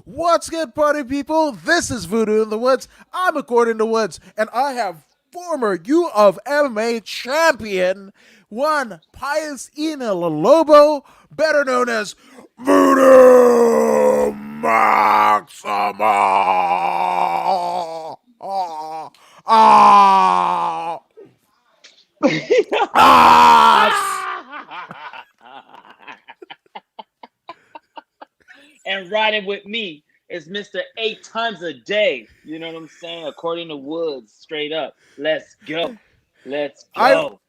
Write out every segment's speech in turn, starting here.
What's good, party people? This is Voodoo in the Woods. I'm According to Woods, and I have former U of MMA champion, one Pius Ina Lobo, better known as Voodoo Maxima. Ah, ah. And riding with me is Mr. 8 times a day. You know what I'm saying? According to Woods, straight up. Let's go. Let's I go.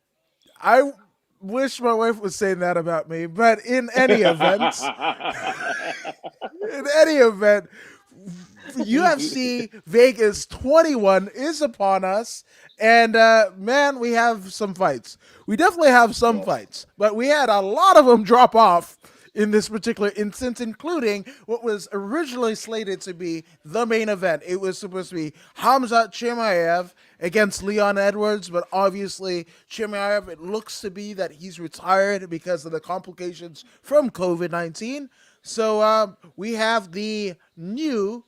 I wish my wife was saying that about me, but in any event, UFC Vegas 21 is upon us, and man, we have some fights. We definitely have some Yes. fights, but we had a lot of them drop off in this particular instance, including what was originally slated to be the main event. It was supposed to be Hamzat Chimaev against Leon Edwards, but obviously Chimaev, it looks to be that he's retired because of the complications from COVID-19. So we have the new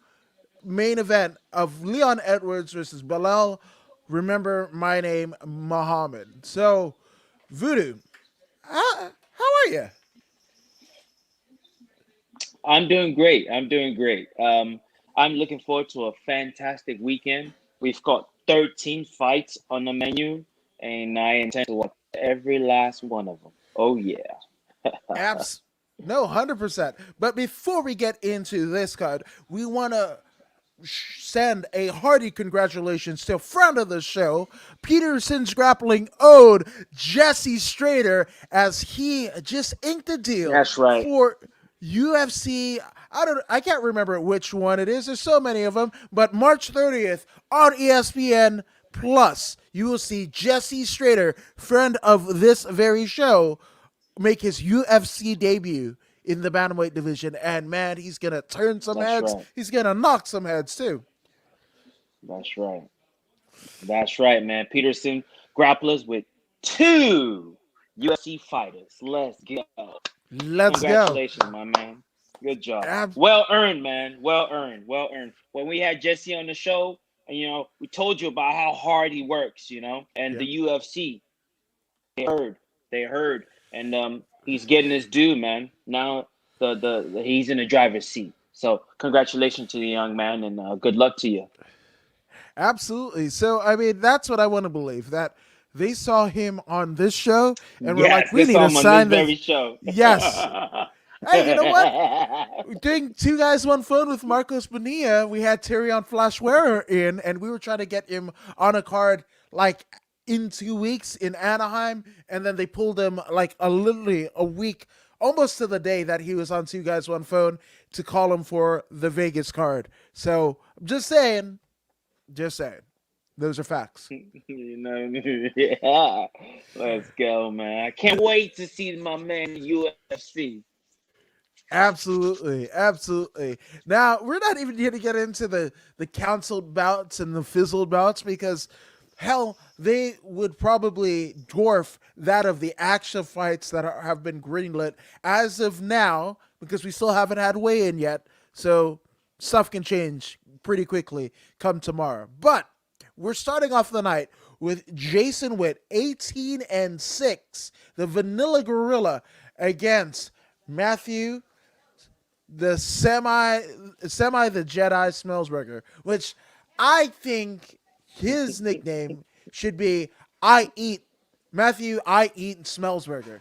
main event of Leon Edwards versus Bilal. Remember my name, Muhammad. So, Voodoo, how are you? I'm doing great. I'm doing great. I'm looking forward to a fantastic weekend. We've got 13 fights on the menu, and I intend to watch every last one of them. Oh, yeah. Abs, no, 100%. But before we get into this card, we want to send a hearty congratulations to friend of the show, Peterson's Grappling Ode, Jesse Strader, as he just inked a deal That's right. for UFC. I can't remember which one it is. There's so many of them, but March 30th on ESPN Plus, you will see Jesse Strader, friend of this very show, make his UFC debut in the bantamweight division, and man, he's gonna turn some That's heads. right. He's gonna knock some heads too. That's right. That's right, man. Peterson grapplers with two UFC fighters. Let's go. Let's go. Congratulations, my man. Good job. Ab- Well earned, man. Well earned. Well earned. When we had Jesse on the show, and we told you about how hard he works, and yeah, the UFC, they heard. They heard. And he's getting his due, man. Now the he's in the driver's seat. So congratulations to the young man, and good luck to you. absolutely. So I mean, that's what I want to believe, that they saw him on this show and were like, Yes, we they need saw to him on this sign very the. show. Yes. Hey, you know what? Doing two guys one phone with Marcos Bonilla, we had Tyrion Flashwearer in, and we were trying to get him on a card like in 2 weeks in Anaheim, and then they pulled him like literally a week, almost to the day that he was on two guys one phone to call him for the Vegas card. So I'm just saying, those are facts. Yeah. Let's go, man. I can't wait to see my man in UFC. Absolutely, absolutely. Now we're not even going to get into the canceled bouts and the fizzled bouts because hell, they would probably dwarf that of the action fights that have been greenlit as of now because we still haven't had weigh in yet. So stuff can change pretty quickly come tomorrow. But we're starting off the night with Jason Witt, 18-6, the Vanilla Gorilla against Matthew the semi the Jedi Smellsburger, which I think his nickname should be I eat Matthew I eat Smellsburger,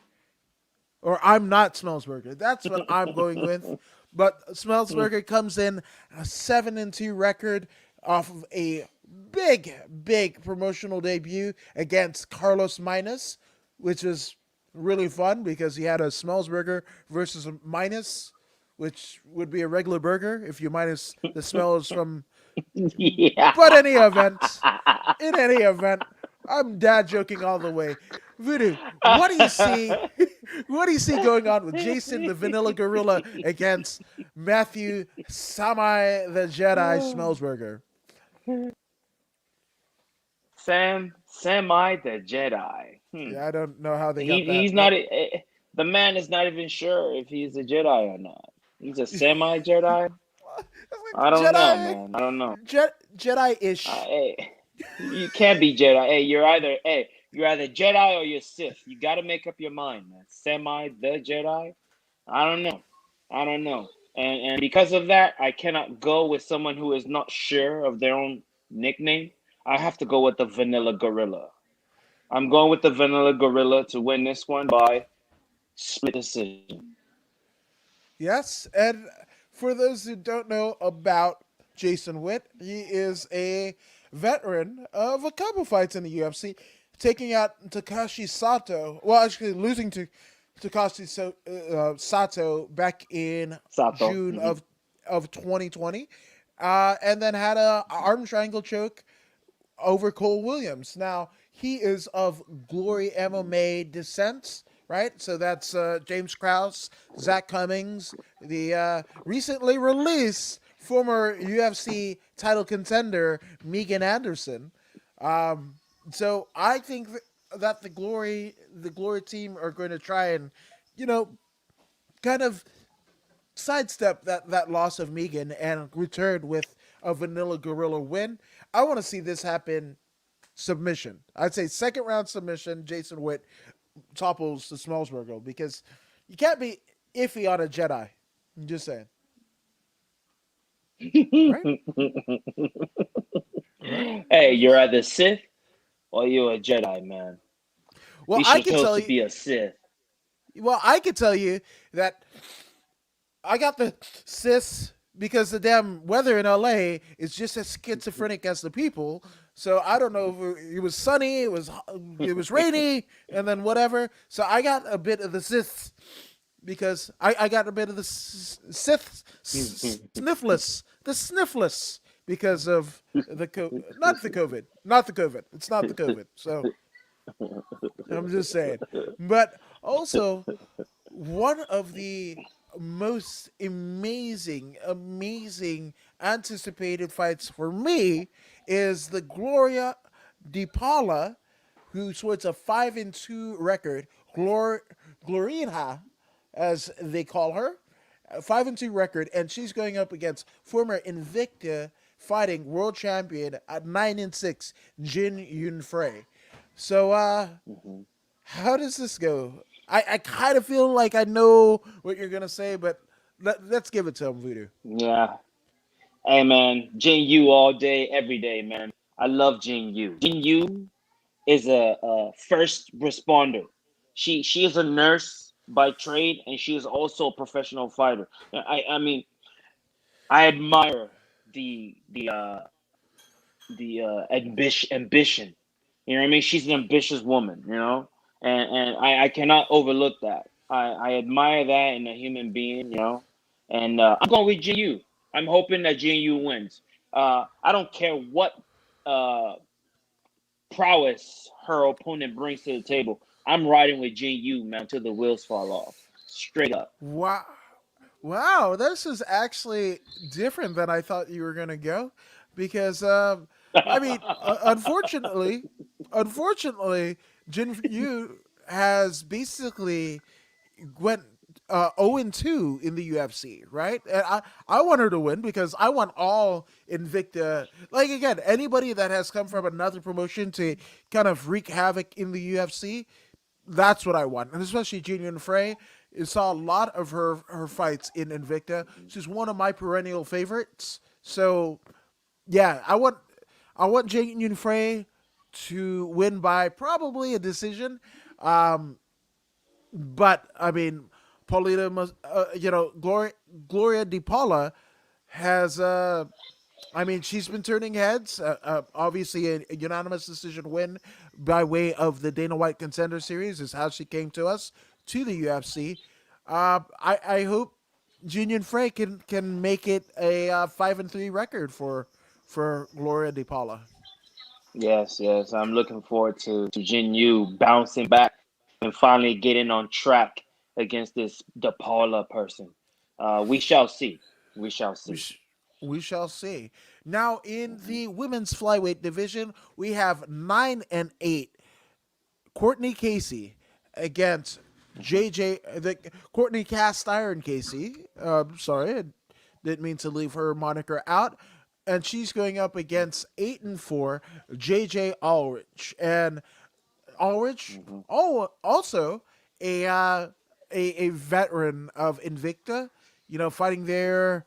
or I'm not Smellsburger. That's what I'm going with. But Smellsburger comes in a 7-2 record off of a big promotional debut against Carlos Minas, which is really fun because he had a Smellsburger versus a Minus, which would be a regular burger if you minus the smells from. Yeah. But in any event, I'm dad joking all the way. Voodoo, what do you see? What do you see going on with Jason the Vanilla Gorilla against Matthew Samai the Jedi Smellsburger? Semi the Jedi. Yeah, I don't know how they He got that. he's not the man is not even sure if he's a Jedi or not. He's a semi Jedi. I don't know, Jedi, man. I don't know. Jedi-ish. Hey, you can't be Jedi. You're either Jedi or you're Sith. You got to make up your mind, man. Semi the Jedi. I don't know. I don't know. And because of that, I cannot go with someone who is not sure of their own nickname. I have to go with the Vanilla Gorilla. I'm going with the Vanilla Gorilla to win this one by split decision. Yes, and for those who don't know about Jason Witt, he is a veteran of a couple fights in the UFC, taking out Takashi Sato. Well, actually losing to Sato back in Sato. June of 2020, and then had a arm triangle choke over Cole Williams. Now, he is of Glory MMA descent, right? So that's James Krause, Zach Cummings, the recently released former UFC title contender Megan Anderson. Um, so I think that the Glory team are going to try and, you know, kind of sidestep that loss of Megan and return with a Vanilla Gorilla win. I want to see this happen submission. I'd say second round submission. Jason Witt topples the Smellsburger because you can't be iffy on a Jedi. I'm just saying, right? Right? Hey, you're either Sith or you're a Jedi, man. Well, You I should could chose tell to you. be a Sith. Well, I could tell you that I got the cis because the damn weather in LA is just as schizophrenic as the people. So I don't know if it was sunny, it was rainy, and then whatever. So I got a bit of the cis because I got a bit of the Sith the sniffless because of not the COVID. It's not the COVID. So I'm just saying, but also one of the most amazing anticipated fights for me is the Gloria DiPaula, who sports a 5-2 record. Glorina, as they call her, a 5-2 record, and she's going up against former Invicta fighting world champion at 9-6, Jin Yun Frey. So, Mhm. how does this go? I kind of feel like I know what you're gonna say, but let's give it to him, Voodoo. Yeah. Hey, man. Jin Yu all day, every day, man. I love Jin Yu. Jin Yu is a first responder. She is a nurse by trade, and she is also a professional fighter. I mean, I admire the ambition. You know what I mean? She's an ambitious woman. You know, and I cannot overlook that. I admire that in a human being. You know, and I'm going with Jin Yu. I'm hoping that Jin Yu wins. I don't care what uh, prowess her opponent brings to the table. I'm riding with Jin Yu, man, till the wheels fall off. Straight up. Wow, wow, this is actually different than I thought you were gonna go, because I mean, unfortunately, Jin Yu has basically went 0-2 in the UFC, right? And I want her to win because I want all Invicta. Like again, anybody that has come from another promotion to kind of wreak havoc in the UFC, that's what I want, and especially Junior Frey. I saw a lot of her fights in Invicta. She's one of my perennial favorites. So yeah, I want Junior Frey to win by probably a decision. Um, but I mean, Paulina, Gloria DiPaula has. I mean, she's been turning heads. Obviously, a unanimous decision win by way of the Dana White Contender Series is how she came to us to the UFC. I hope Junior Frey can make it a 5-3 record for Gloria DiPaula. Yes, yes. I'm looking forward to Jin Yu bouncing back and finally getting on track against this DePaula person. We shall see. We shall We see. sh- we shall see. Now in Mhm. the women's flyweight division, we have 9-8 Courtney Casey against Mhm. JJ, the Courtney Cast Iron Casey. Sorry, I didn't mean to leave her moniker out. And she's going up against 8-4 JJ Ulrich. And Ulrich, Mhm. also a, uh, a veteran of Invicta, fighting there,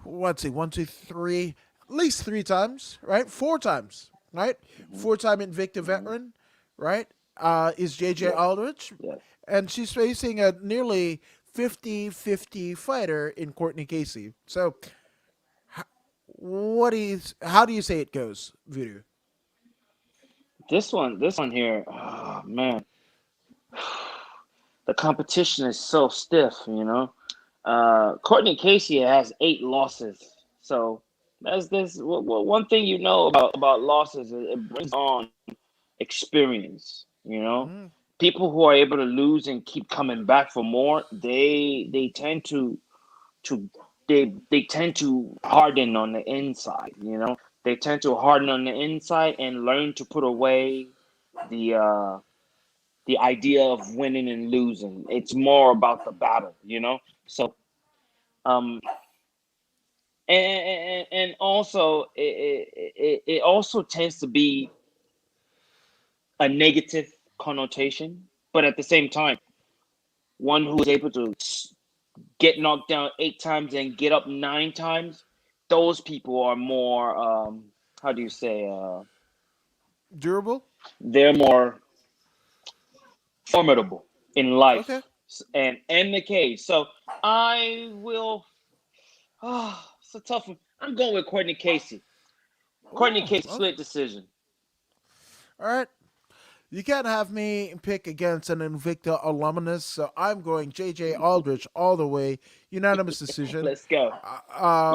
let's see, one, two, three, at least three times, right? Four times, right? Mhm. Four-time Invicta Mhm. veteran, right? Is JJ Yes. Aldrich. Yes. And she's facing a nearly 50-50 fighter in Courtney Casey. So, how do you say it goes, Voodoo? This one here, oh man, the competition is so stiff. Courtney Casey has 8 losses, so that's this. One thing about losses is it brings on experience. Mm, People who are able to lose and keep coming back for more, they tend to they tend to harden on the inside. They tend to harden on the inside and learn to put away the uh the idea of winning and losing. It's more about the battle. So um and also it also tends to be a negative connotation, but at the same time, one who is able to get knocked down 8 times and get up 9 times, those people are more how do you say durable? they're more formidable in Okay. life and the cage. So I will. Oh, it's a tough one. I'm going with Courtney Casey. Courtney Oh, Casey okay. split decision. All right. You can't have me pick against an Invicta alumnus, so I'm going JJ Aldrich all the way. Unanimous decision. Let's go.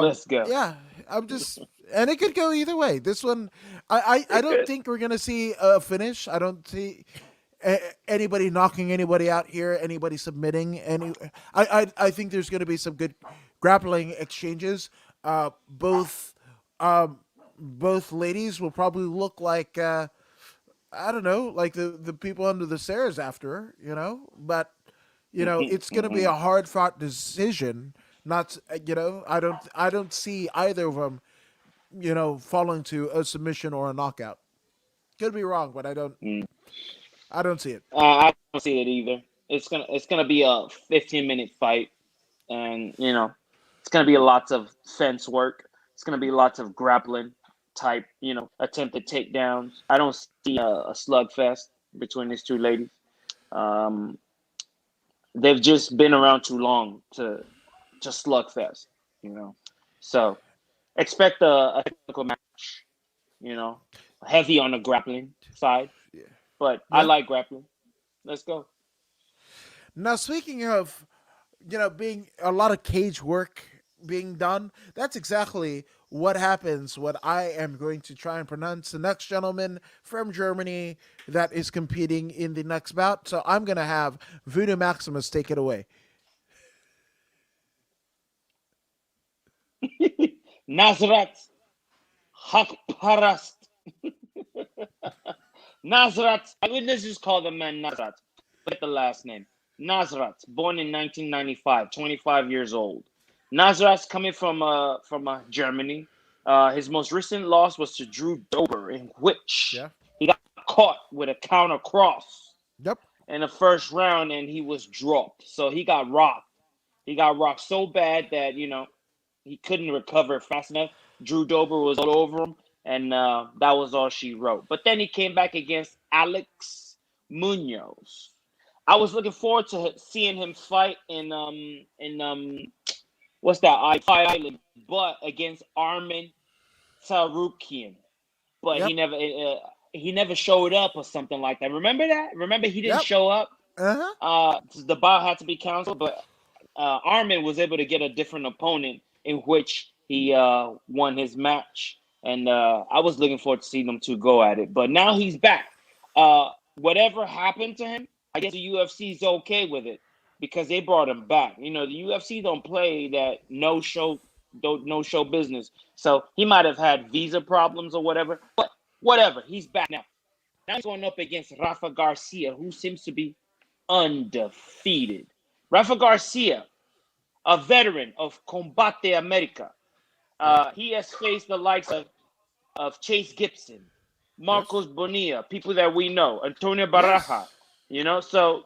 Let's go. Yeah, I'm just, and it could go either way. This one, I It don't could. think we're gonna see a finish. I don't see anybody knocking anybody out here. Anybody submitting any. I think there's gonna be some good grappling exchanges. Both both ladies will probably look like. I don't know, like the people under the stairs after her, but it's going to be Mhm. a hard fought decision. Not, I don't see either of them, falling to a submission or a knockout. Could be wrong, but Mm. I don't see it. I don't see it either. It's gonna be a 15-minute fight, and it's gonna be lots of fence work. It's gonna be lots of grappling type, attempted takedowns. I don't see a slugfest between these two ladies. Um, they've just been around too long to slugfest, you know. So expect a technical match, you know, heavy on the grappling side, Yeah. but I Yeah. like grappling. Let's go. Now, speaking of being a lot of cage work being done. That's exactly what happens. What I am going to try and pronounce the next gentleman from Germany that is competing in the next bout. So I'm going to have Voodoo Maximus take it away. Nazrat Hakparast. Nazrat. I would just call the man Nazrat. Forget the last name. Nazrat, born in 1995, 25 years old. Nazrat's coming from Germany. His most recent loss was to Drew Dober, in which Yeah. he got caught with a counter cross Yep. in the first round and he was dropped. So he got rocked. He got rocked so bad that he couldn't recover fast enough. Drew Dober was all over him, and that was all she wrote. But then he came back against Alex Munoz. I was looking forward to seeing him fight in what's that island, but against Armin Sarukian. But Yep. he never showed up or something like that. Remember that? Remember he didn't Yep. show up. Uh huh. The bout had to be canceled, but Armin was able to get a different opponent in which he won his match, and I was looking forward to seeing them two go at it. But now he's back. Whatever happened to him, I guess the UFC is okay with it because they brought him back. The UFC don't play that no show. don't no show business. So he might have had visa problems or whatever. But whatever, he's back now. Now he's going up against Rafa Garcia, who seems to be undefeated. Rafa Garcia, a veteran of Combate America. Right. He has faced the likes of Chase Gibson, Yes. Marcos Bonilla, people that we know, Antonio Baraja, Yes. So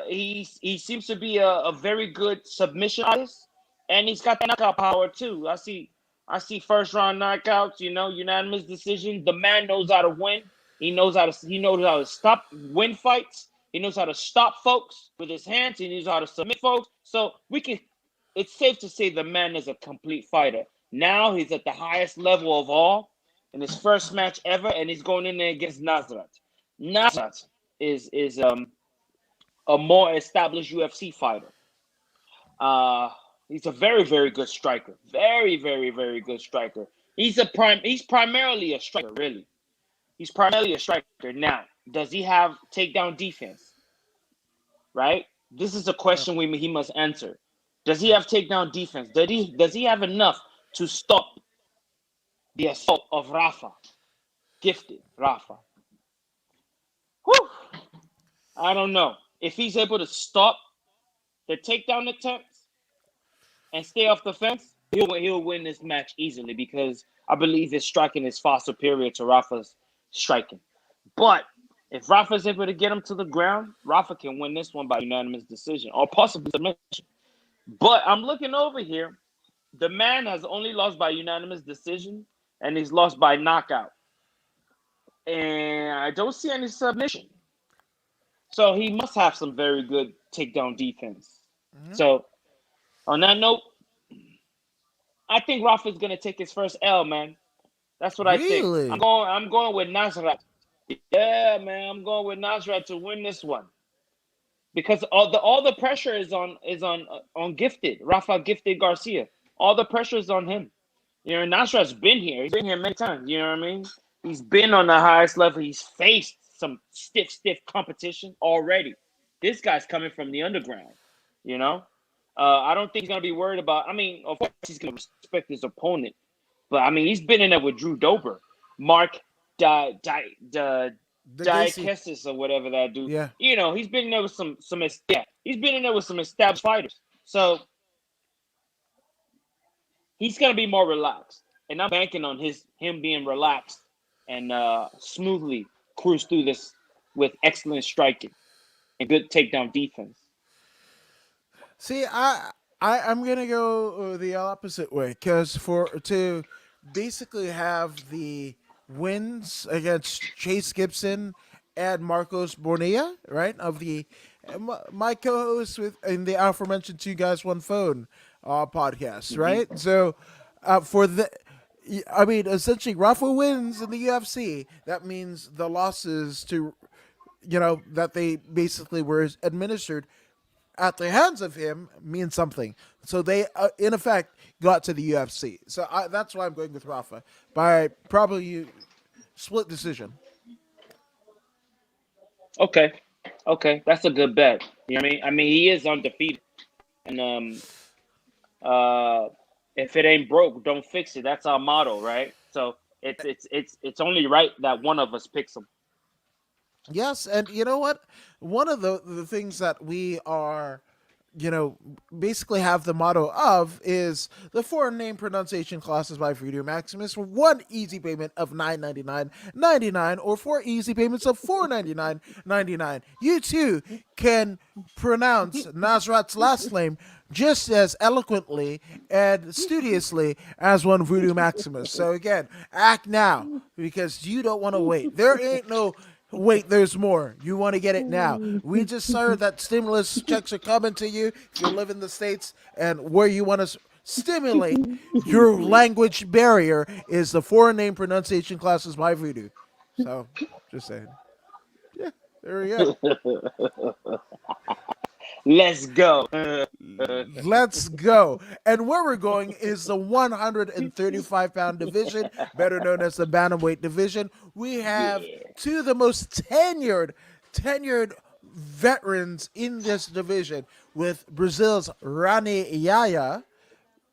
he seems to be a very good submission artist, and he's got that knockout power too. I see first round knockouts, unanimous decision. The man knows how to win. He knows how to stop win fights. He knows how to stop folks with his hands. He knows how to submit folks. So we can. It's safe to say the man is a complete fighter. Now he's at the highest level of all in his first match ever, and he's going in there against Nasrat. Nasrat is a more established UFC fighter. Uh, he's a very very good striker. Very very very good striker. He's primarily a striker, really. He's primarily a striker. Now, does he have takedown defense? Right. This is a Yeah. question he must answer. Does he Yeah. have takedown defense? Does he have enough to stop the assault of Rafa? Gifted Rafa. Whew. I don't know. If he's able to stop the takedown attempts and stay off the fence, he'll win this match easily because I believe his striking is far superior to Rafa's striking. But if Rafa's able to get him to the ground, Rafa can win this one by unanimous decision or possibly submission. But I'm looking over here. The man has only lost by unanimous decision and he's lost by knockout. And I don't see any submission. So he must have some very good takedown defense. Mhm. So on that note, I think Rafa's gonna take his first L, man. That's what I think. I'm Really? going. I'm going with Nasrat. Yeah, man. I'm going with Nasrat to win this one because all the pressure is on Gifted Rafa Gifted Garcia. All the pressure is on him. Nasrat's been here. He's been here many times. You know what I mean? He's been on the highest level. He's faced some stiff competition already. This guy's coming from the underground. You know, I don't think he's gonna be worried about. I mean, of course he's gonna respect his opponent, but I mean he's been in there with Drew Dober, Mark The Gacy. Diakessis or whatever that dude. Yeah. He's been in there with yeah, he's been in there with some established fighters. So he's gonna be more relaxed, and I'm banking on him being relaxed and smoothly cruise through this with excellent striking and good takedown defense. See, I'm gonna go the opposite way because for to basically have the wins against Chase Gibson and Marcos Bonilla, right? Of the my co-host with in the aforementioned Two Guys One Phone podcast, right? Hmm. So for the. I mean, essentially, Rafa wins in the UFC. That means the losses to, that they basically were administered at the hands of him means something. So they, in effect, got to the UFC. So that's why I'm going with Rafa by probably split decision. Okay, okay, that's a good bet. You know what I mean? I mean, he is undefeated, and uh, if it ain't broke, don't fix it. That's our motto, right? So it's only right that one of us picks him. Yes, and you know what? One of the things that we are, you know, basically have the motto of is the foreign name pronunciation classes by Voodoo Maximus for one easy payment of $9.99 or four easy payments of $4.99. You too can pronounce Nasrat's last name just as eloquently and studiously as one Voodoo Maximus. So again, act now because you don't want to wait. There ain't no wait, there's more. You want to get it now. We just heard that stimulus checks are coming to you if you live in the States and where you want to stimulate your language barrier is the foreign name pronunciation classes by Voodoo. So, just saying. Yeah, there we go. Let's go. Let's go. And where we're going is the 135-pound division, better known as the bantamweight division. We have Yeah. two of the most tenured veterans in this division with Brazil's Rani Yaya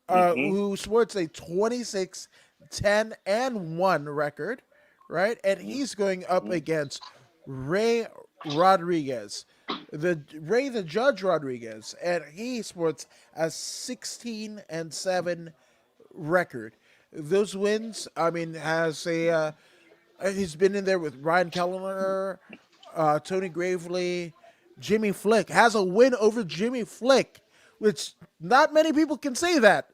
Mhm. who sports a 26, 10, and 1 record, right? And Mhm. he's going up Mhm. against Ray Rodriguez, the Judge Rodriguez, and he sports a 16 and 7 record. Those wins, I mean, has a he's been in there with Ryan Kellner, Tony Gravely, Jimmy Flick. Has a win over Jimmy Flick, which not many people can say that.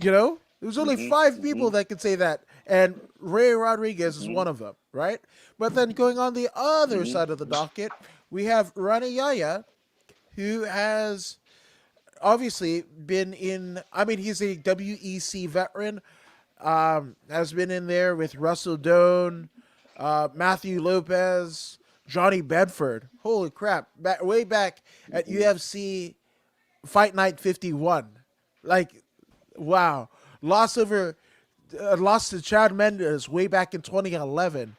You know, there's only Mhm. 5 people Mhm. that can say that, and Ray Rodriguez is Mhm. one of them, right? But then going on the other Mhm. side of the docket, we have Rani Yaya, who has obviously been in. I mean, he's a WEC veteran. Has been in there with Russell Doan, Matthew Lopez, Johnny Bedford. Holy crap! Way back at Mhm. UFC Fight Night 51, like wow, lost over, lost to Chad Mendes way back in 2011.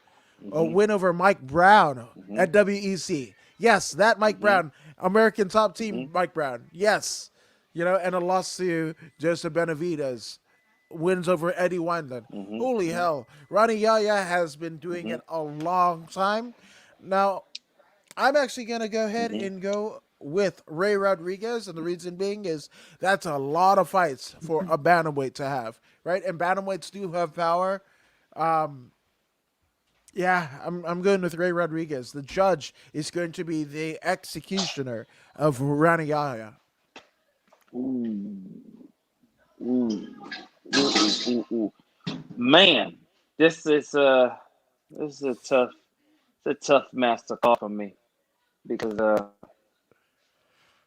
A Mhm. win over Mike Brown Mhm. at WEC. Yes, that Mike Mhm. Brown, American top team Mhm. Mike Brown. Yes, and a loss to Joseph Benavidez. Wins over Eddie Wineland. Mhm. Holy Mhm. hell. Ronnie Yaya has been doing Mhm. it a long time. Now, I'm actually going to go ahead Mhm. and go with Ray Rodriguez, and the reason being is that's a lot of fights for a bantamweight to have, right? And bantamweights do have power. Yeah, I'm going with Ray Rodriguez. The judge is going to be the executioner of Ranayaya. Ooh. Ooh. Ooh. Man, this is a this is a tough it's a tough master call for me because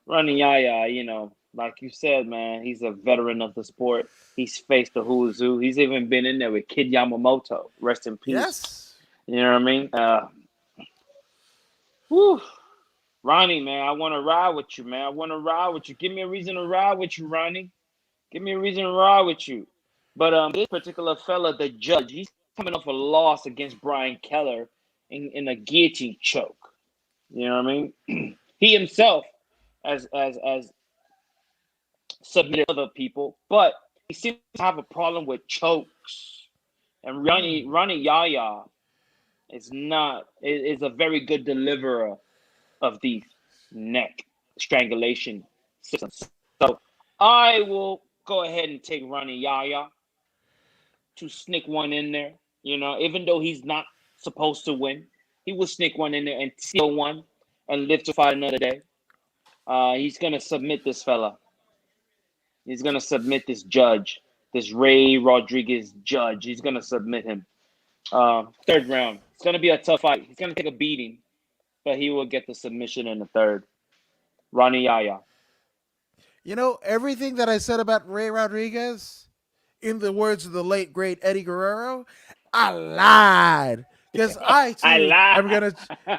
Ronnie Yaya, like you said, man, he's a veteran of the sport. He's faced the who's who. He's even been in there with Kid Yamamoto. Rest in peace. Yes. You know what I mean? Whew. Ronnie, man, I want to ride with you, man. I want to ride with you. Give me a reason to ride with you, Ronnie. Give me a reason to ride with you. But this particular fella, the judge, he's coming off a loss against Brian Keller in a guillotine choke. You know what I mean? He himself as submitted other people, but he seems to have a problem with chokes. And Ronnie Yaya is a very good deliverer of these neck strangulation systems. So I will go ahead and take Ronnie Yaya to sneak one in there. Even though he's not supposed to win, he will sneak one in there and steal one and live to fight another day. He's gonna submit this fella. He's gonna submit this judge, this Ray Rodriguez judge. He's gonna submit him. Third round. It's gonna be a tough fight. He's gonna take a beating, but he will get the submission in the third. Ronnie Yaya. Everything that I said about Ray Rodriguez, in the words of the late great Eddie Guerrero, I lied because I I too lie.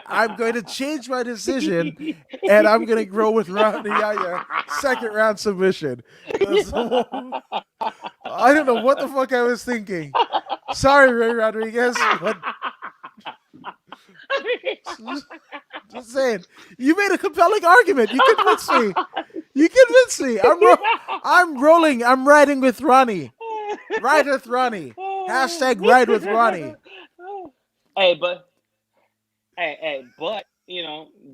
I'm going to change my decision, and I'm going to go with Rodney Yaya second round submission. 'Cause I don't know what the fuck I was thinking. Sorry, Ray Rodriguez, but just saying, you made a compelling argument. You convinced me. You convinced me. I'm rolling. I'm riding with Ronnie. Ride with Ronnie. Hashtag ride with Ronnie. hey, but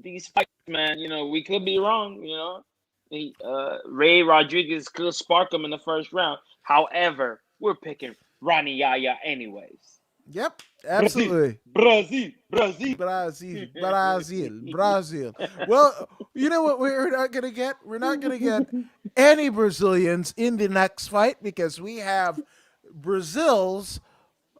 these fights, man. We could be wrong. Ray Rodriguez could spark him in the first round. However, we're picking Ronnie Yaya anyways. Yep, Brazil, absolutely. Brazil, Brazil. Brazil. Well, you know what we're not gonna get? We're not gonna get any Brazilians in the next fight because we have Brazil's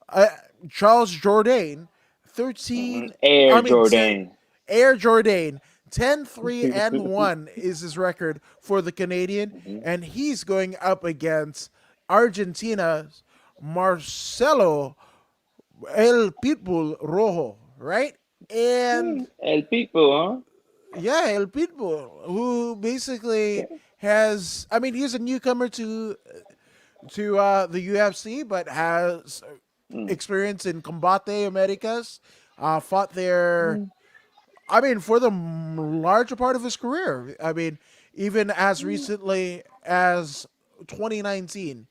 uh, Charles Jourdain, Mhm. 13. I Air mean, t- Jordan. Air Jourdain, 10-3-1 is his record for the Canadian, Mhm. and he's going up against Argentina's Marcelo El Pitbull Rojo, right? And El People, yeah, El Pitbull, who basically huh? has, I mean, he's a newcomer to the UFC, but has Mm. experience in Combate Americas. Fought there, Mm. I mean, for the larger part of his career. I mean, even as recently as 2019,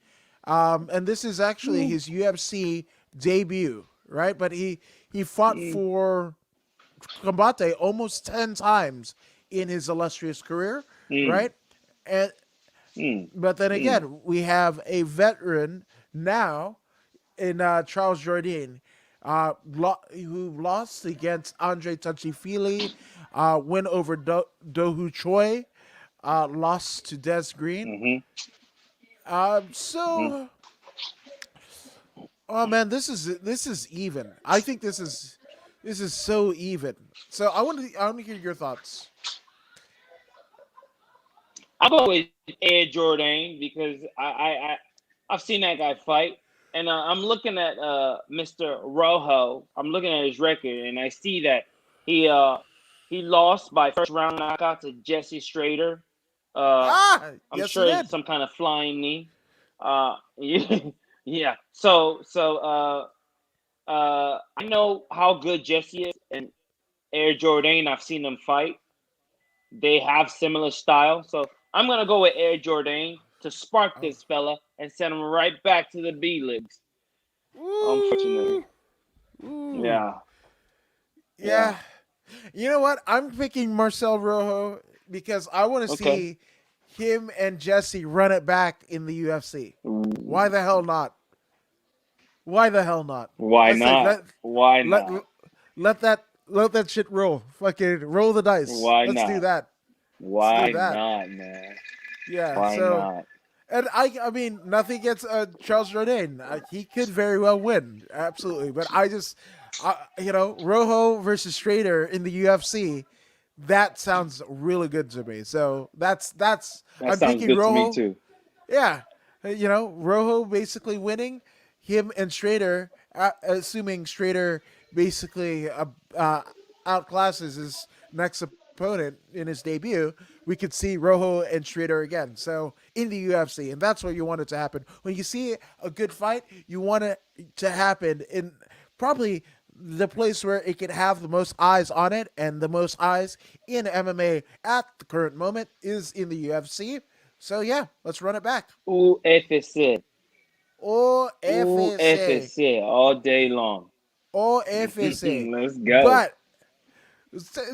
and this is actually his UFC debut, right? But he fought Mm, for Combate almost 10 times in his illustrious career, mm, right? And mm, but then mm, again, we have a veteran now in Charles Jourdain, who lost against Andre Touchy win over Dohu Choi, lost to Des Green. mm-hmm, mm. So, oh man, this is even. I think this is so even. So I want to hear your thoughts. I'll go with Ed Jordan because I've seen that guy fight, and I'm looking at Mr. Rojo. I'm looking at his record, and I see that he uh he lost by first round knockout to Jesse Strader. I'm Yes, he sure it's did. some kind of flying knee. Yeah, yeah. So I know how good Jesse is, and Air Jordan. I've seen them fight. They have similar style. So I'm gonna go with Air Jordan to spark Oh. this fella and send him right back to the B leagues. Unfortunately. Ooh, ooh, Yeah. Yeah. yeah. You know what? I'm picking Marcel Rojo because I want to Okay. see him and Jesse run it back in the UFC. Why the hell not? Why the hell not? Why Let's say not? Why let not? let that shit roll. Fucking roll the dice. Why Let's do not? that. Let's do Why that. not, man? Yeah. Why So, not? and I mean, nothing against Charles Jourdain. He could very well win, absolutely. But Rojo versus Strader in the UFC, that sounds really good to me. So that's That I'm sounds picking good to me Rojo. too. Yeah, Rojo basically winning, him and Strader, assuming Strader basically outclasses his next opponent in his debut, we could see Rojo and Strader again. So in the UFC, and that's what you want it to happen. When you see a good fight, you want it to happen in probably the place where it could have the most eyes on it, and the most eyes in MMA at the current moment is in the UFC. So yeah, let's run it back. UFC. OFC. UFC all day long. OFC. Let's go. But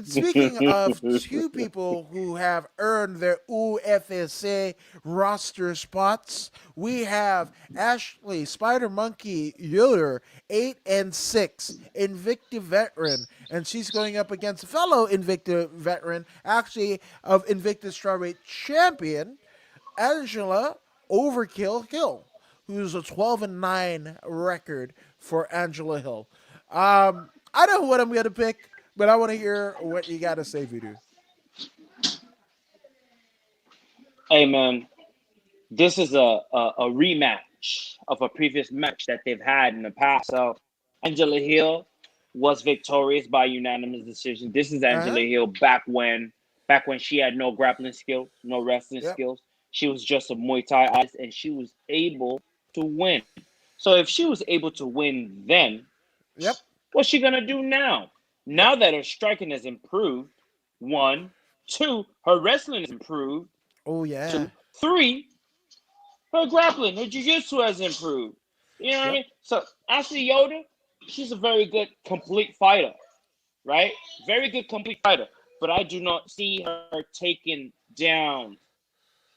speaking of two people who have earned their UFC roster spots, we have Ashley Spider Monkey Yoder, 8-6, Invicta veteran, and she's going up against a fellow Invicta veteran, actually of Invicta strawweight champion, Angela Overkill Hill, who's a 12-9 record for Angela Hill. I know what I'm gonna pick, but I want to hear what you got to say, Voodoo. Hey man, this is a rematch of a previous match that they've had in the past. So Angela Hill was victorious by unanimous decision. This is Uh Angela huh. Hill back when she had no grappling skills, no wrestling Yep. skills. She was just a Muay Thai artist, and she was able to win. So if she was able to win then, Yep. what's she gonna do now? Yep. Now that her striking has improved, one, two, her wrestling has improved, Oh yeah. two, three, her grappling, her jiu-jitsu has improved. You know what I Yep. mean? So Ashley Yoder, she's a very good complete fighter, right? Very good complete fighter. But I do not see her taking down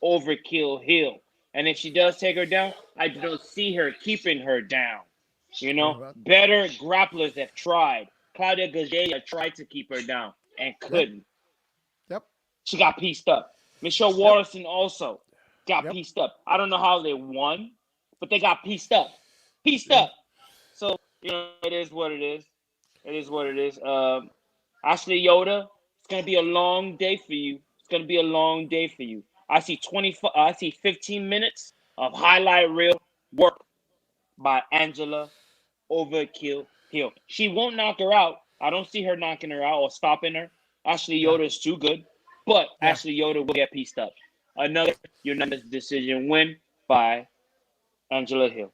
Overkill Hill. And if she does take her down, I don't see her keeping her down. You know, Uh-huh. better grapplers have tried. Claudia Gadeja tried to keep her down and Yep. couldn't. Yep. She got pieced up. Michelle Yep. Waterson also got Yep. pieced up. I don't know how they won, but they got pieced up. Pieced Yep. up. So, it is what it is. It is what it is. Ashley Yoda, it's gonna be a long day for you. It's gonna be a long day for you. I see 24. I see 15 minutes of highlight reel work by Angela Overkill Hill. She won't knock her out. I don't see her knocking her out or stopping her. Ashley Yeah. Yoda is too good, but Yeah. Ashley Yoda will get pieced up. Another unanimous decision win by Angela Hill.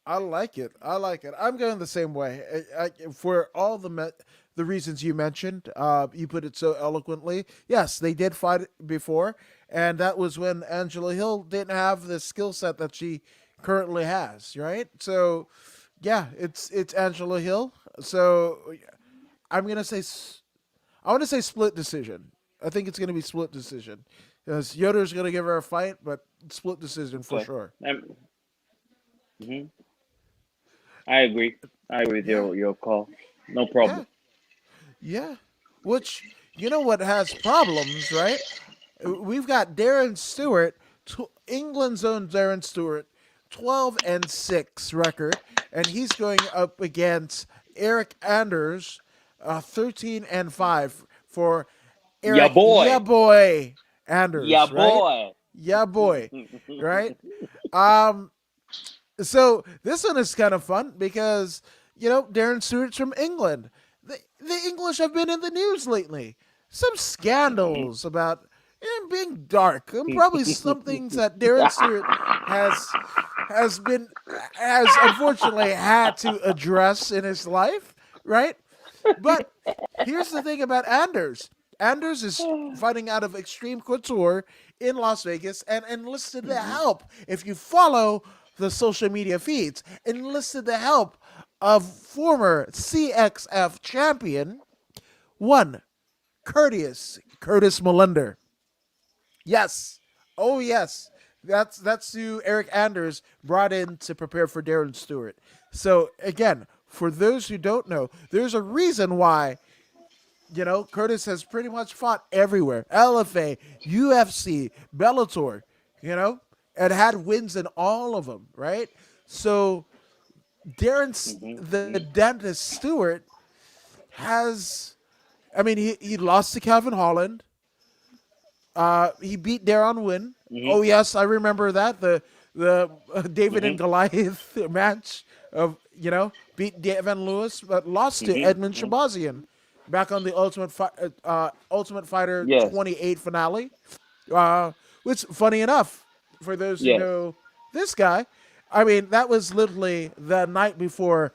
I like it. I like it. I'm going the same way. For all the reasons you mentioned. You put it so eloquently. Yes, they did fight before, and that was when Angela Hill didn't have the skill set that she currently has, right? So, yeah, it's Angela Hill. So I'm gonna say I want to say split decision. I think it's gonna be split decision. Because Yoder's gonna give her a fight, but split decision for Okay. sure. Mhm. I agree. I agree with Yeah, your call. No yeah, problem. yeah. Which you know what has problems, right? We've got Darren Stewart, England's own Darren Stewart, 12-6 record, and he's going up against Eric Anders, 13-5 for Yeah, Eric, yeah boy. boy, Yeah, Anders, right? boy. Yeah boy, right? Um, so this one is kind of fun because Darren Stewart's from England. The English have been in the news lately. Some scandals about being dark, and probably some things that Darren Stewart has been has unfortunately had to address in his life, right? But here's the thing about Anders. Anders is fighting out of Extreme Couture in Las Vegas and enlisted the Mhm. help. If you follow the social media feeds, enlisted the help of former CXF champion one Curtis Melender. Yes, oh yes, that's who Eric Anders brought in to prepare for Darren Stewart. So again, for those who don't know, there's a reason why Curtis has pretty much fought everywhere. LFA, UFC, Bellator, and had wins in all of them, right? So Mhm. the Mhm. dentist Stewart has, I mean, he lost to Calvin Holland. He beat Darren Wynn. Mhm. Oh yes, I remember that the David and Mhm. Goliath match of beat Devin Lewis, but lost to Mhm. Edmund Mhm. Shabazian back on the Ultimate Fighter Yes. 28 finale. Uh, which funny enough, for those who Yes. know this guy, I mean that was literally the night before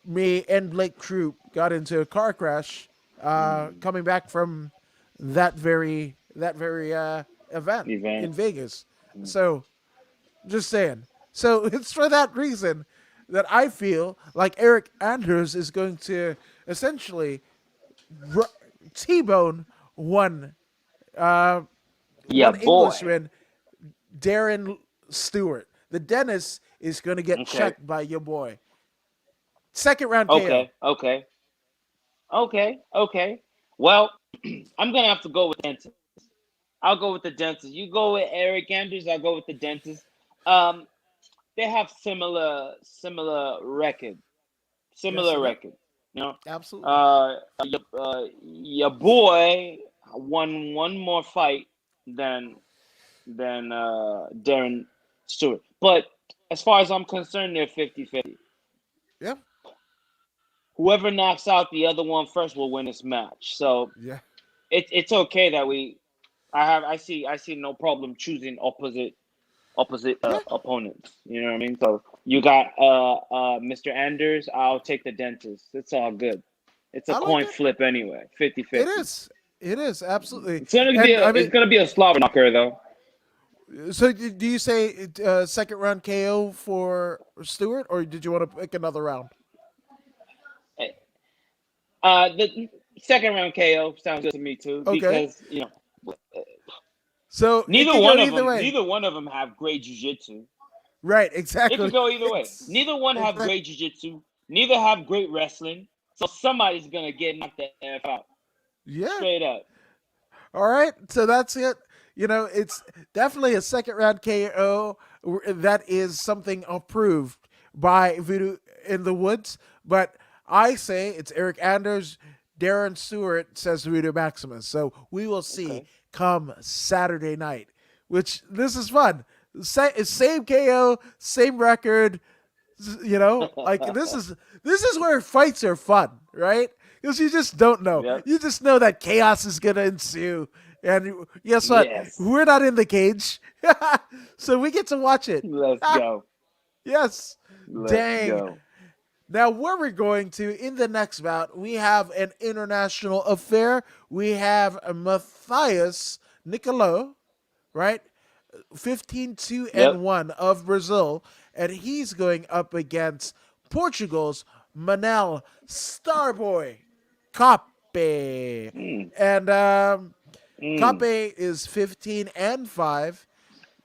me and Blake Troop got into a car crash, Mm. coming back from that very event Event. in Vegas. So just saying. So it's for that reason that I feel like Eric Anders is going to essentially r- T-bone one uh, Yeah, one boy. Englishman, Darren Stewart. The dentist is going to get Okay. checked by your boy. Second round KO. Okay. Okay. Okay. Okay. Well, I'm gonna have to go with dentist. I'll go with the dentist. You go with Eric Andrews. I'll go with the dentist. Um, they have Yes, similar they do. record. You know, Absolutely. uh, your boy won one more fight than Darren Stewart. But as far as I'm concerned, they're 50-50. Yeah. Whoever knocks out the other one first will win this match. So Yeah. it's okay that I see no problem choosing opposite Yeah. opponents. You know what I mean? So you got Mr. Anders, I'll take the dentist. It's all good. It's a I like coin it. flip anyway, It 50-50. is. It is absolutely. It's And I mean, gonna be a slobber knocker though. so do you say second round KO for Stewart, or did you want to pick another round? The second round KO sounds good to me too Okay. because So it could go either way. neither one of them have great jujitsu. Right. It could Exactly. go either way. It's Neither one have exactly. great jiu-jitsu. Neither have great wrestling. So somebody's gonna get knocked the f out. Yeah. Straight up. All right. So that's it. It's definitely a second round KO. That is something approved by Voodoo in the Woods. But I say it's Eric Anders. Darren Stewart says Voodoo Maximus. So we will see Okay. come Saturday night, which this is fun. Same KO, same record. Like this is where fights are fun, right? Because you just don't know. Yep. You just know that chaos is gonna ensue. And guess what? Yes. We're not in the cage, so we get to watch it. Let's go. Yes. Let's Dang. go. Now, where we're going to in the next bout, we have an international affair. We have Matthias Nicolau, right? 15-2 Yep. and 1 of Brazil, and he's going up against Portugal's Manel Starboy Cape. Mm, And mm, Cape is 15-5.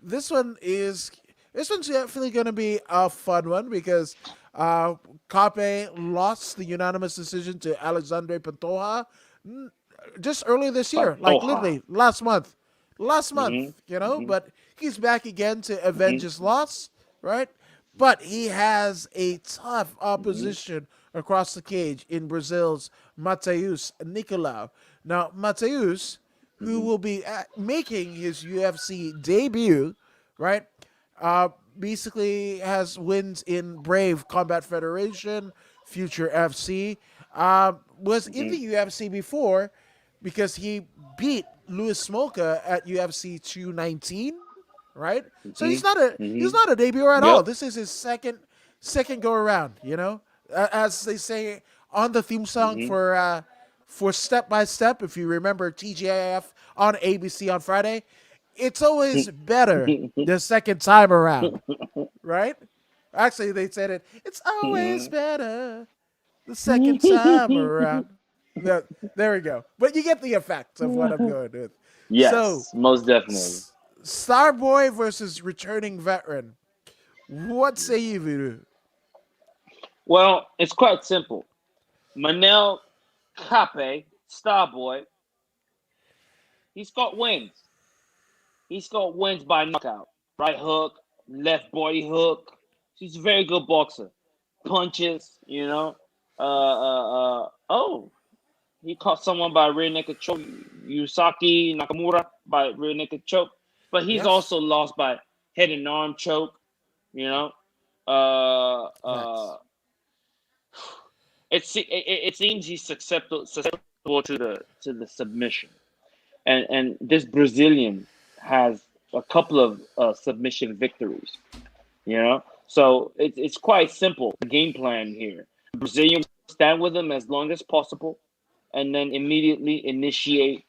This one is this one's definitely going to be a fun one because uh, Cape lost the unanimous decision to Alexandre Pantoja just earlier this year, like Pantoja. literally last month. Last Mm-hmm. month, you know, Mm-hmm. but he's back again to avenge Mm-hmm. his loss, right? But he has a tough Mm-hmm. opposition across the cage in Brazil's Mateus Nicolau. Now, Mateus, who Mm-hmm. will be making his UFC debut, right? Uh, Basically has wins in Brave Combat Federation, Future FC. Was in the Mm-hmm. UFC before because he beat Louis Smolka at UFC 219, right? So Mm-hmm. he's Mm-hmm. not a debut at all. Yep. This is his second go around. You know, as they say on the theme song Mm-hmm. for Step by Step. If you remember TGIF on ABC on Friday, it's always better the second time around, right? Actually, they said it. It's always better the second time around. Yeah, there we go. But you get the effect of what I'm going with. So, Yes, most definitely. Starboy versus returning veteran. What say you, Voodoo? Well, it's quite simple. Manel Cape, Starboy, he's got wins. He's got wins by knockout. Right hook, left body hook. He's a very good boxer. Punches, you know. Oh, he caught someone by rear naked choke. Yusaki Nakamura by rear naked choke. But he's Yes. also lost by head and arm choke, you know. Uh, uh, Facts. it seems he's susceptible to the submission, and this Brazilian has a couple of submission victories. You know, so it's quite simple. The game plan here, the Brazilian stand with him as long as possible, and then immediately initiate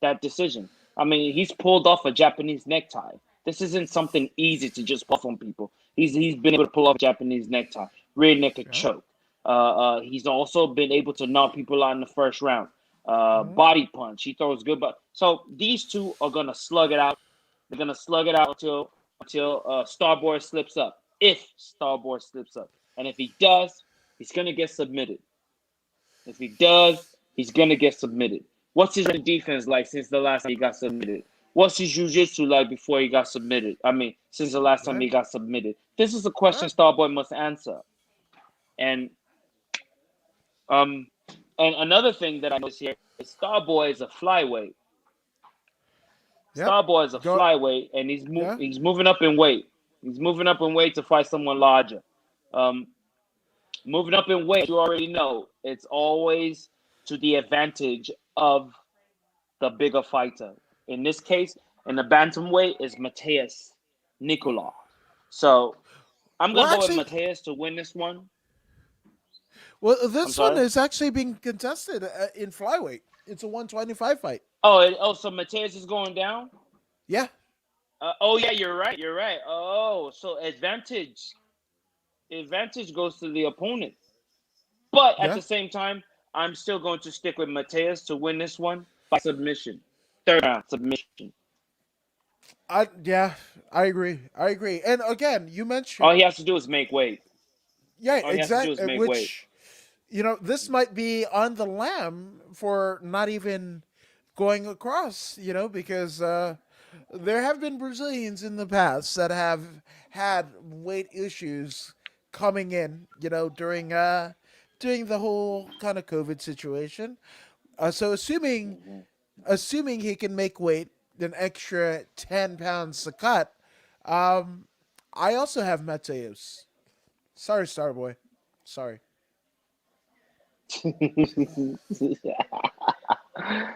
that decision. I mean, he's pulled off a Japanese necktie. This isn't something easy to just pull off on people. He's been able to pull off a Japanese necktie, rear naked Yeah. choke. He's also been able to knock people out in the first round. Mhm. Body punch. He throws good, but so these two are gonna slug it out. They're gonna slug it out until Starboy slips up. If Starboy slips up, and if he does, he's gonna get submitted. If he does, he's gonna get submitted. What's his defense like since the last time he got submitted? What's his jiu-jitsu like before he got submitted? I mean, since the last time Yeah. he got submitted. This is a Yeah. question Starboy must answer. And um and another thing that I noticed here is Starboy is a flyweight. Yep. Starboy is a Go. flyweight, and Yeah. he's moving up in weight. He's moving up in weight to fight someone larger. Um, Moving up in weight, you already know, it's always to the advantage of the bigger fighter. In this case, in the bantamweight is Mateus Nicolau. So I'm Well, gonna go with actually, Mateus to win this one. I'm this one sorry. is actually being contested in flyweight. It's a 125 fight. So Mateus is going down. Yeah. Oh yeah, you're right. You're right. Oh, so advantage goes to the opponent. But at Yeah. the same time, I'm still going to stick with Mateus to win this one by submission. Third round submission. Yeah, I agree. I agree. And again, you All mentioned, he has to do is make weight. yeah, All he has to do is exactly. make weight. Which this might be on the lamb for not even going across. Because there have been Brazilians in the past that have had weight issues coming in. During the whole kind of COVID situation. So Mhm. assuming he can make weight an extra 10 pounds to cut. Um, I also have Mateus. Sorry, Starboy. Sorry.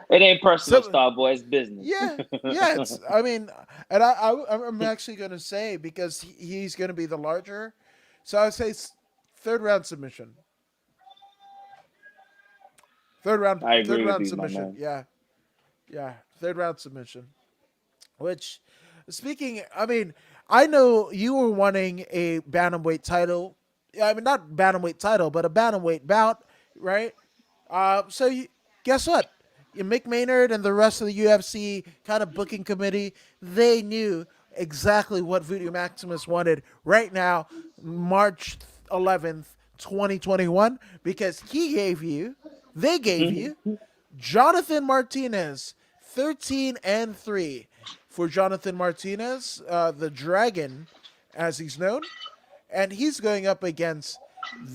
It ain't personal, So Starboy. It's business. yeah, yeah. It's. I mean, and I'm actually gonna say because he's gonna be the larger. So I would say third round submission. Third round, I third agree with round you, my submission. man. Yeah, yeah, third round submission. Which, speaking, I mean, I know you were wanting a bantamweight title. I mean, not bantamweight title, but a bantamweight bout, right? So guess what? Mick Maynard and the rest of the UFC kind of booking committee, they knew exactly what Voodoo Maximus wanted right now, March 11th, 2021, because they gave you Jonathan Martinez, 13-3 for Jonathan Martinez, the Dragon, as he's known, and he's going up against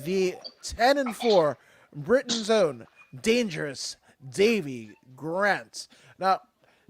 the 10-4 Britain's own dangerous Davy Grant. Now,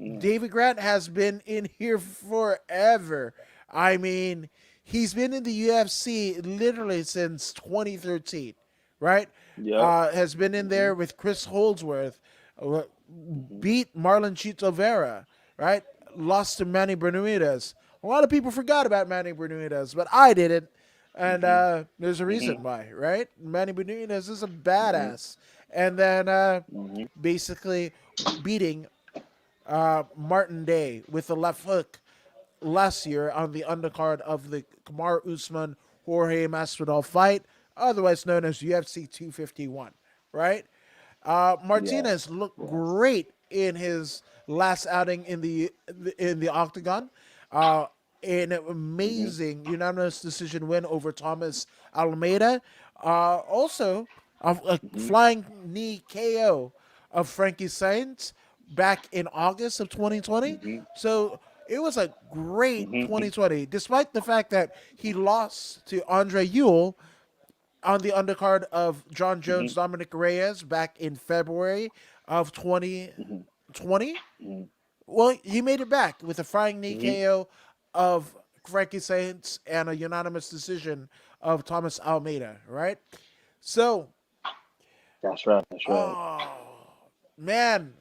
Mm. Davy Grant has been in here forever. I mean, he's been in the UFC literally since 2013, right? Yep. Has been in Hmm. there with Chris Holdsworth, uh, Hmm. beat Marlon Chito Vera, right? Lost to Manny Bermudez. A lot of people forgot about Manny Bermudez, but I didn't. And Hmm. there's a Hmm. reason why, right? Manny Bermudez is a Hmm. badass. And then Hmm. basically beating Martin Day with the left hook last year on the undercard of the Kamaru Usman Jorge Masvidal fight, otherwise known as UFC 251, right? Yes. Martinez looked Yes. great in his last outing in the octagon. Uh, an Hmm. amazing unanimous decision win over Thomas Almeida. Also, a Hmm. flying knee KO of Frankie Sainz back in August of 2020. Hmm. So it was a great Hmm. 2020, despite the fact that he lost to Andre Ewell on the undercard of John Hmm. Jones Dominic Reyes back in February of Hmm. 2020. Hmm. Well, he made it back with a flying knee Hmm. KO of Frankie Saints and a unanimous decision of Thomas Almeida, right? So, That's right. That's right. oh, man,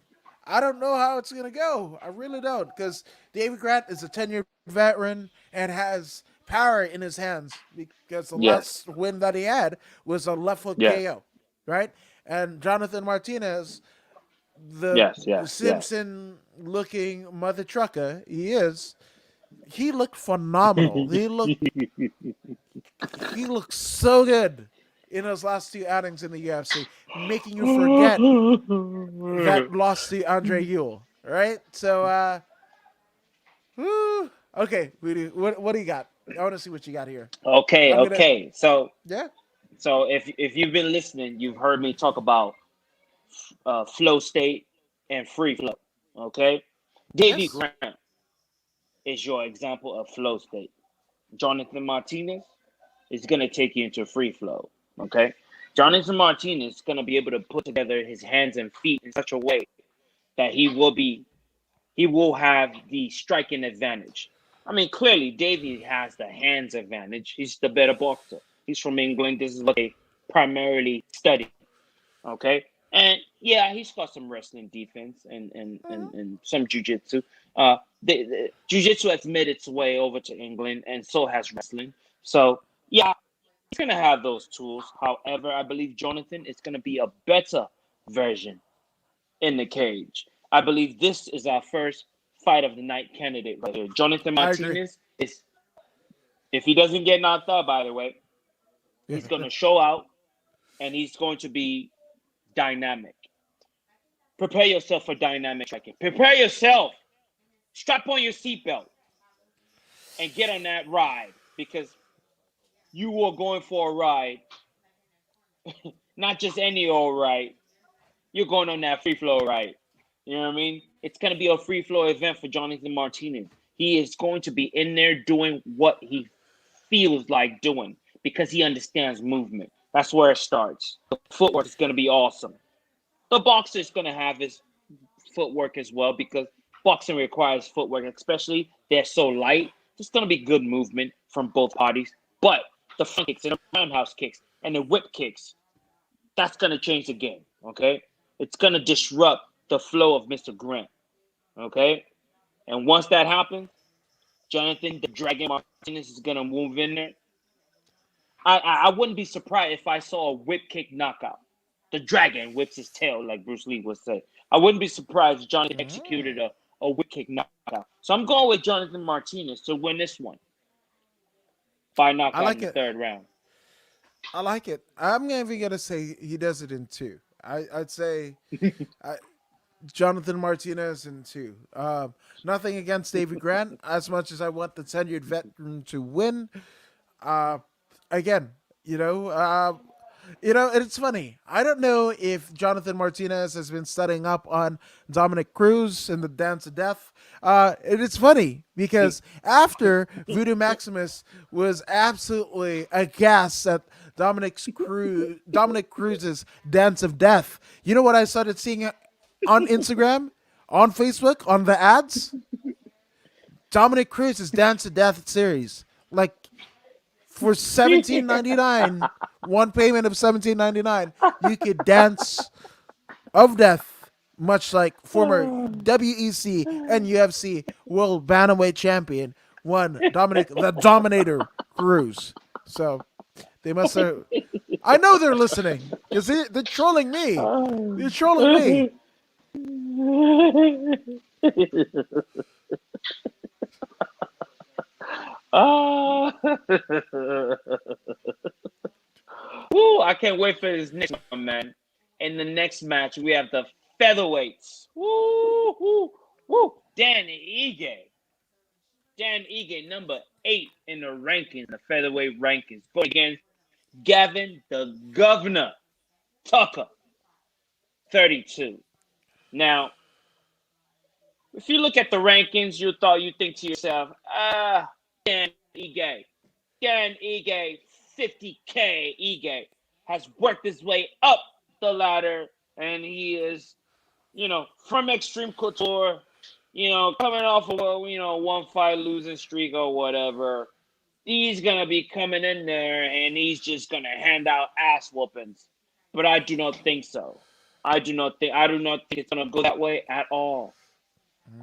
I don't know how it's going to go. I really don't, because David Grant is a tenured veteran and has power in his hands because the Yes. last win that he had was a left hook Yes. KO, right? And Jonathan Martinez, the Yes. Yes. Yes. Simpson looking mother trucker he looked phenomenal. He looked so good in those last two outings in the UFC, making you forget that loss to Andre Ewell, right? So, whew. Okay, Voodoo, what do you got? I want to see what you got here. Okay. I'm gonna, Okay. So yeah, if you've been listening, you've heard me talk about flow state and free flow. Okay. Davy yes, Grant is your example of flow state. Jonathan Martinez is going to take you into free flow. Okay. Jonathan Martinez is going to be able to put together his hands and feet in such a way that he will have the striking advantage. I mean, clearly Davy has the hands advantage. He's the better boxer. He's from England. This is what they primarily study. Okay. And yeah, he's got some wrestling defense and some jujitsu. The jujitsu has made its way over to England, and so has wrestling. So yeah, he's gonna have those tools. However, I believe Jonathan is gonna be a better version in the cage. I believe this is our first fight of the night candidate right here. Jonathan I agree. Martinez is, if he doesn't get knocked out, by the way, Yeah. he's gonna show out and he's going to be dynamic. Prepare yourself for dynamic striking. Prepare yourself. Strap on your seatbelt and get on that ride because you are going for a ride, not just any old ride. You're going on that free flow ride. You know what I mean? It's going to be a free flow event for Jonathan Martinez. He is going to be in there doing what he feels like doing because he understands movement. That's where it starts. The footwork is going to be awesome. The boxer is going to have his footwork as well because boxing requires footwork, especially they're so light. There's going to be good movement from both parties. But the front kicks and the roundhouse kicks and the whip kicks, that's going to change the game. Okay. It's going to disrupt the flow of Mr. Grant. Okay. And once that happens, Jonathan the Dragon Martinez is going to move in there I wouldn't be surprised if I saw a whip kick knockout. The dragon whips his tail, like Bruce Lee would say. I wouldn't be surprised if Jonathan executed a whip kick knockout. So I'm going with Jonathan Martinez to win this one by I knockout in like the it. third round. I like it. I'm even gonna say he does it in two. I'd say I, Jonathan Martinez in two. Nothing against Davy Grant, as much as I want the tenured veteran to win. Uh, Again, you know, it's funny. I don't know if Jonathan Martinez has been studying up on Dominic Cruz and the Dance of Death. And it's funny because after Voodoo Maximus was absolutely aghast at Dominic Cruz's Dance of Death, you know what I started seeing on Instagram, on Facebook, on the ads? Dominic Cruz's Dance of Death series. Like for 17.99, one payment of 17.99, you could dance of death, much like former WEC and UFC World Bantamweight Champion one Dominic the Dominator Cruz. So they must have. I know they're listening because they're trolling me. They're trolling me. Ah. Woo, I can't wait for this next one, man. In the next match, we have the featherweights. Woo, woo, woo. Dan Ige, number 8 in the rankings, the featherweight rankings, going against Gavin the Governor Tucker, 32. Now, if you look at the rankings, you think to yourself, Dan Ige, Dan Ige, 50K Ige has worked his way up the ladder, and he is, from Extreme Couture, coming off of a, one fight losing streak or whatever. He's gonna be coming in there and he's just gonna hand out ass whoopings. But I do not think so. I do not think it's gonna go that way at all.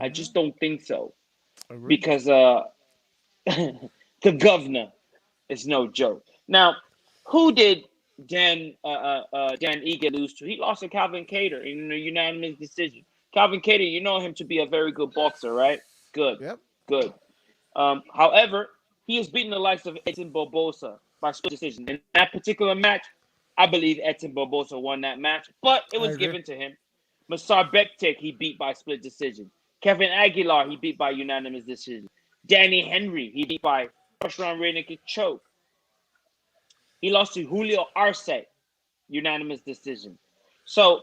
I just don't think so. Agreed. Because the governor is no joke. Now, who did Dan Egan lose to? He lost to Calvin Cater in a unanimous decision. Calvin Cater, you know him to be a very good boxer, right? Good, Yep. good. However, he has beaten the likes of Edson Barbosa by split decision. In that particular match, I believe Edson Barbosa won that match, but it I was agree. given to him. Masar Bektik, he beat by split decision. Kevin Aguilar, he beat by unanimous decision. Danny Henry, he beat by first round rear naked choke. He lost to Julio Arce, unanimous decision. So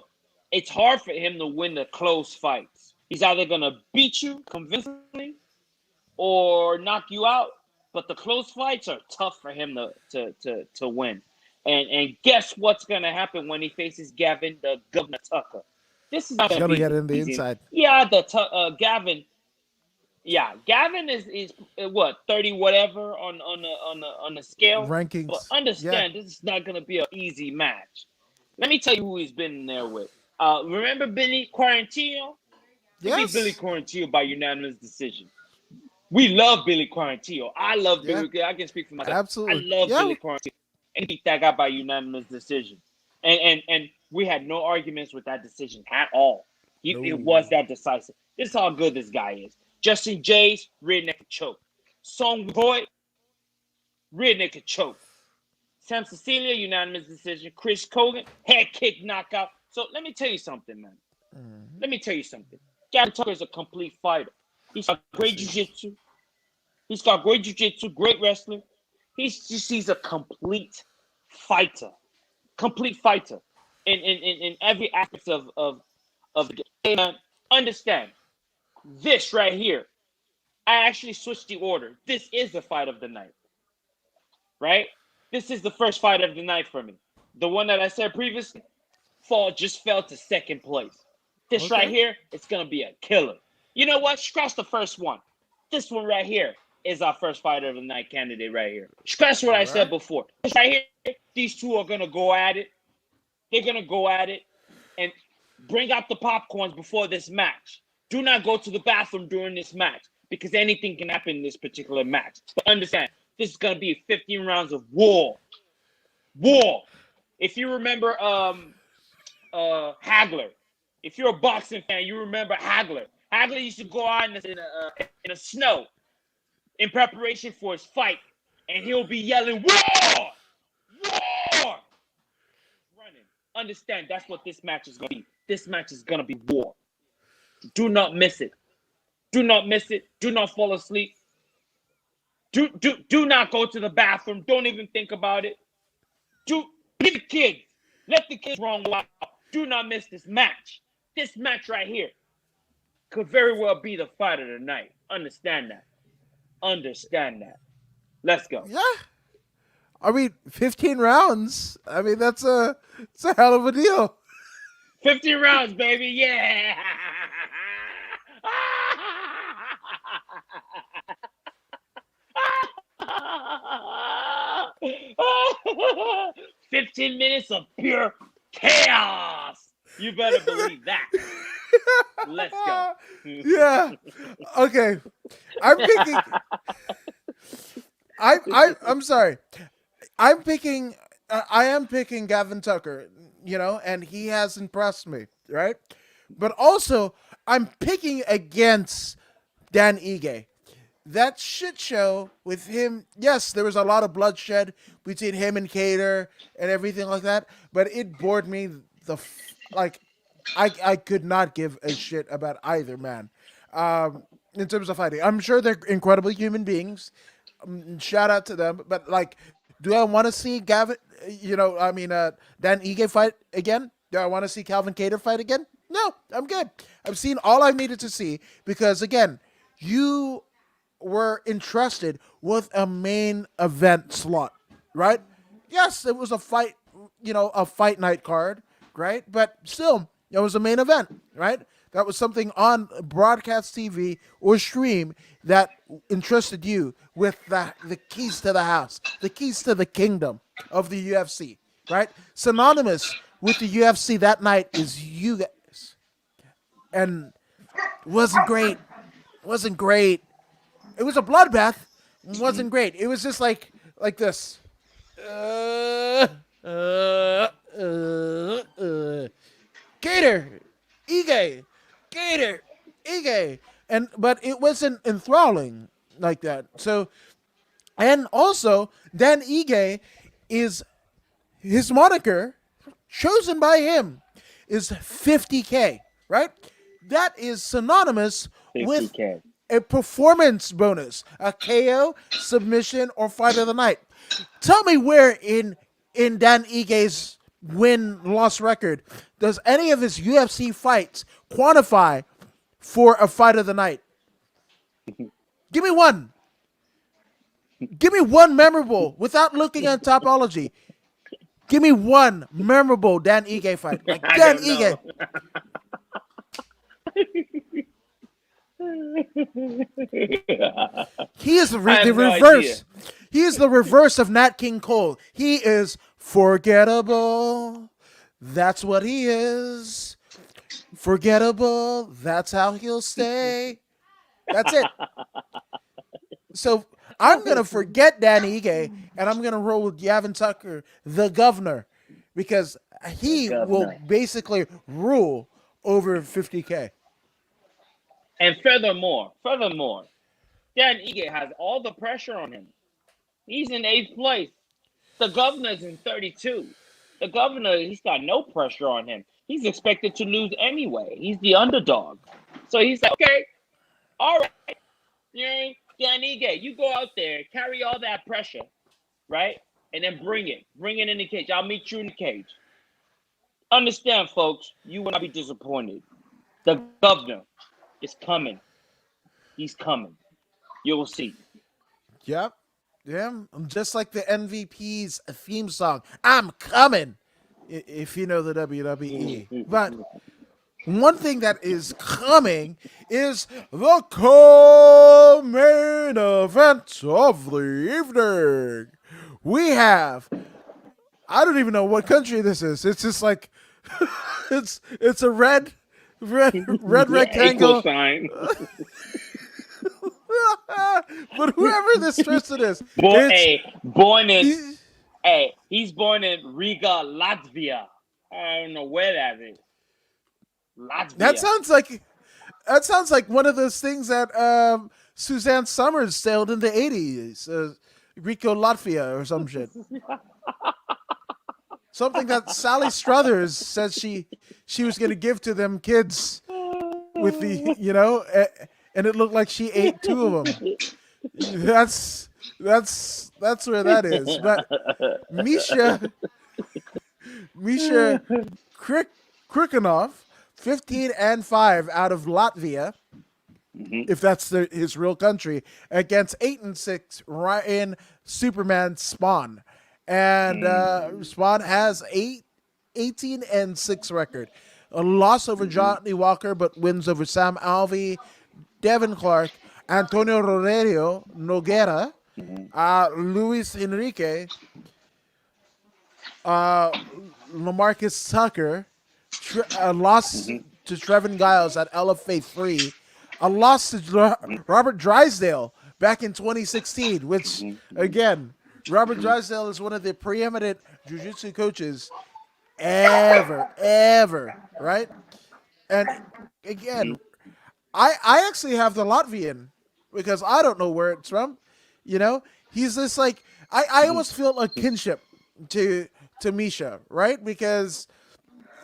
it's hard for him to win the close fights. He's either gonna beat you convincingly or knock you out. But the close fights are tough for him to win. And guess what's gonna happen when he faces Gavin the Governor Tucker? This is not He's gonna gonna be get in the easy. inside. Yeah, Gavin. Yeah, Gavin is what 30 whatever on the scale. But Rankings. Yeah. understand this is not gonna be an easy match. Let me tell you who he's been in there with. Remember Billy Quarantillo? He beat Billy Yes. Quarantillo by unanimous decision. We love Billy Quarantillo. I love Yeah. Billy. I can speak for myself. I Absolutely. love Yeah. Billy Quarantillo, and he beat that guy by unanimous decision. And we had no arguments with that decision at all. It No. was that decisive. This is how good this guy is. Justin Jays, rear naked choke. Song Boy, rear naked choke. Sam Cecilia, unanimous decision. Chris Kogan, head kick knockout. So let me tell you something, man. Mm-hmm. Let me tell you something. Gavin Tucker is a complete fighter. He's got Yes, great he is. jiu-jitsu. He's got great jiu-jitsu, great wrestling. He's a complete fighter. Complete fighter in every aspect of the game. Hey, man, understand this right here. I actually switched the order. This is the fight of the night, right? This is the first fight of the night for me. The one that I said previously, fell to second place. This right Okay. here, it's gonna be a killer. You know what? Scratch the first one. This one right here is our first fighter of the night candidate right here. Scratch what All I said right. before. This right here, these two are gonna go at it. They're gonna go at it and bring out the popcorns before this match. Do not go to the bathroom during this match because anything can happen in this particular match. But understand, this is gonna be 15 rounds of war. War. If you remember Hagler, if you're a boxing fan, you remember Hagler. Hagler used to go out in the snow in preparation for his fight, and he'll be yelling, "War! War!" Running. Understand that's what this match is gonna be. This match is gonna be war. Do not miss it. Do not miss it. Do not fall asleep. Do not go to the bathroom. Don't even think about it. Leave the kids. Let the kids run wild. Do not miss this match. This match right here could very well be the fight of the night. Understand that. Understand that. Let's go. Yeah. I mean, 15 rounds. I mean, it's a hell of a deal. 50 rounds, baby. Yeah. 15 minutes of pure chaos. You better believe that. Let's go. Yeah. Okay. I'm picking. I'm sorry. I'm picking. I am picking Gavin Tucker. And he has impressed me, right? But also, I'm picking against Dan Ige. That shit show with him, yes, there was a lot of bloodshed between him and Cater and everything like that, but it bored me like I could not give a shit about either man. In terms of fighting, I'm sure they're incredible human beings. Shout out to them, but like, do I want to see Gavin? Dan Ige fight again? Do I want to see Calvin Cater fight again? No, I'm good. I've seen all I needed to see because again, you were entrusted with a main event slot, right? Yes, it was a fight, a fight night card, right? But still, it was a main event, right? That was something on broadcast TV or stream that entrusted you with the keys to the house, the keys to the kingdom of the UFC, right? Synonymous with the UFC that night is you guys. And wasn't great. Wasn't great. It was a bloodbath. It wasn't great. It was just like this. Gator, Ige, Gator, Ige, but it wasn't enthralling like that. So, and also Dan Ige is his moniker chosen by him is 50K, right? That is synonymous 50K. with a performance bonus, a KO, submission, or fight of the night. Tell me where in Dan Ige's win-loss record does any of his UFC fights quantify for a fight of the night? Give me one. Give me one memorable without looking at topology. Give me one memorable Dan Ige fight. Like Dan Ige. He is the reverse. He is the reverse of Nat King Cole. He is forgettable. That's what he is. Forgettable. That's how he'll stay. That's it. So I'm going to forget Dan Ige and I'm going to roll with Gavin Tucker, the governor, because he will basically rule over 50K. And furthermore, Dan Ige has all the pressure on him. He's in 8th place. The governor's in 32. The governor, he's got no pressure on him. He's expected to lose anyway. He's the underdog. So he's like, okay, all right. Dan Ige, you go out there, carry all that pressure, right? And then bring it. Bring it in the cage. I'll meet you in the cage. Understand, folks, you will not be disappointed. The governor is coming. He's coming. You'll see. Yep. Yeah. I'm just like the MVP's theme song. I'm coming. If you know the WWE. But one thing that is coming is the co-main event of the evening. We have, I don't even know what country this is. It's just like, it's a red rectangle. Sign. But whoever this person is, born in He's born in Riga, Latvia. I don't know where that is. That Latvia. sounds like that sounds like one of those things that Suzanne Summers sailed in the 80s. Rico Latvia or some shit. Something that Sally Struthers says she was going to give to them kids with the, and it looked like she ate two of them. That's where that is. But Misha Krik, Krikanov, 15-5 out of Latvia, if that's his real country, against 8-6 Ryan Superman Spawn, and Spawn has 18-6 record, a loss over Johnny Walker, but wins over Sam Alvey, Devin Clark, Antonio Rogerio Noguera, Luis Enrique, Lamarcus Tucker, a loss to Trevin Giles at LFA 3, a loss to Robert Drysdale back in 2016, which, again, Robert Drysdale is one of the preeminent jiu-jitsu coaches ever, right? And again, I actually have the Latvian because I don't know where it's from. He's this like I almost feel a kinship to Misha, right? Because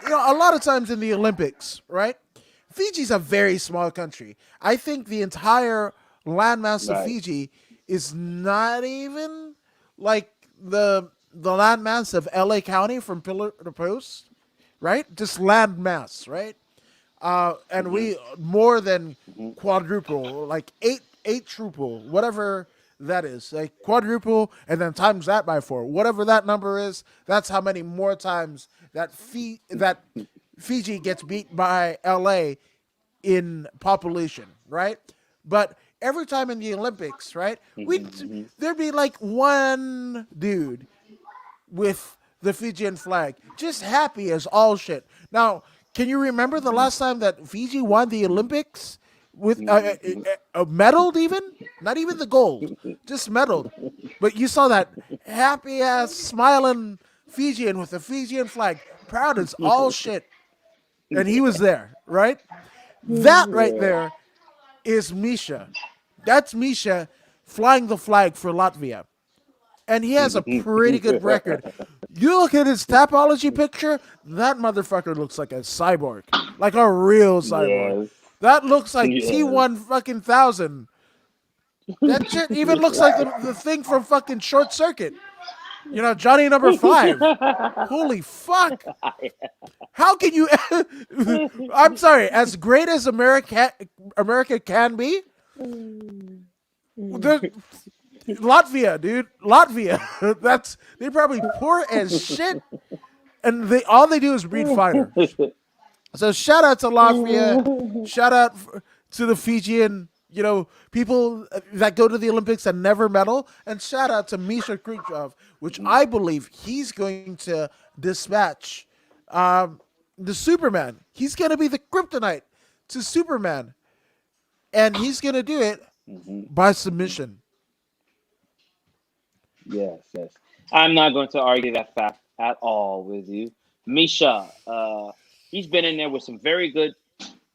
a lot of times in the Olympics, right? Fiji's a very small country. I think the entire landmass of Fiji is not even like the landmass of LA County from pillar to post, right? Just landmass, right? And we more than quadruple, like eight triple, whatever that is, like quadruple, and then times that by 4, whatever that number is. That's how many more times that Fiji gets beat by LA in population, right? But every time in the Olympics, right, there'd be like one dude with the Fijian flag, just happy as all shit. Now, can you remember the last time that Fiji won the Olympics with a medaled even? Not even the gold, just medaled. But you saw that happy ass smiling Fijian with the Fijian flag, proud as all shit, and he was there, right? That right there is Misha. That's Misha flying the flag for Latvia. And he has a pretty good record. You look at his Tapology picture, that motherfucker looks like a cyborg. Like a real cyborg. Yes. That looks like Yes. T1 fucking 1000. That shit even looks like the thing from fucking Short Circuit. Johnny number 5. Holy fuck. How can you... I'm sorry, as great as America can be, Latvia, dude. Latvia. They probably poor as shit. And all they do is breed fighters. So shout out to Latvia. Shout out to the Fijian, people that go to the Olympics and never medal. And shout out to Misha Khrushchev, which I believe he's going to dispatch the Superman. He's going to be the kryptonite to Superman. And he's going to do it by submission. Yes. I'm not going to argue that fact at all with you. Misha, he's been in there with some very good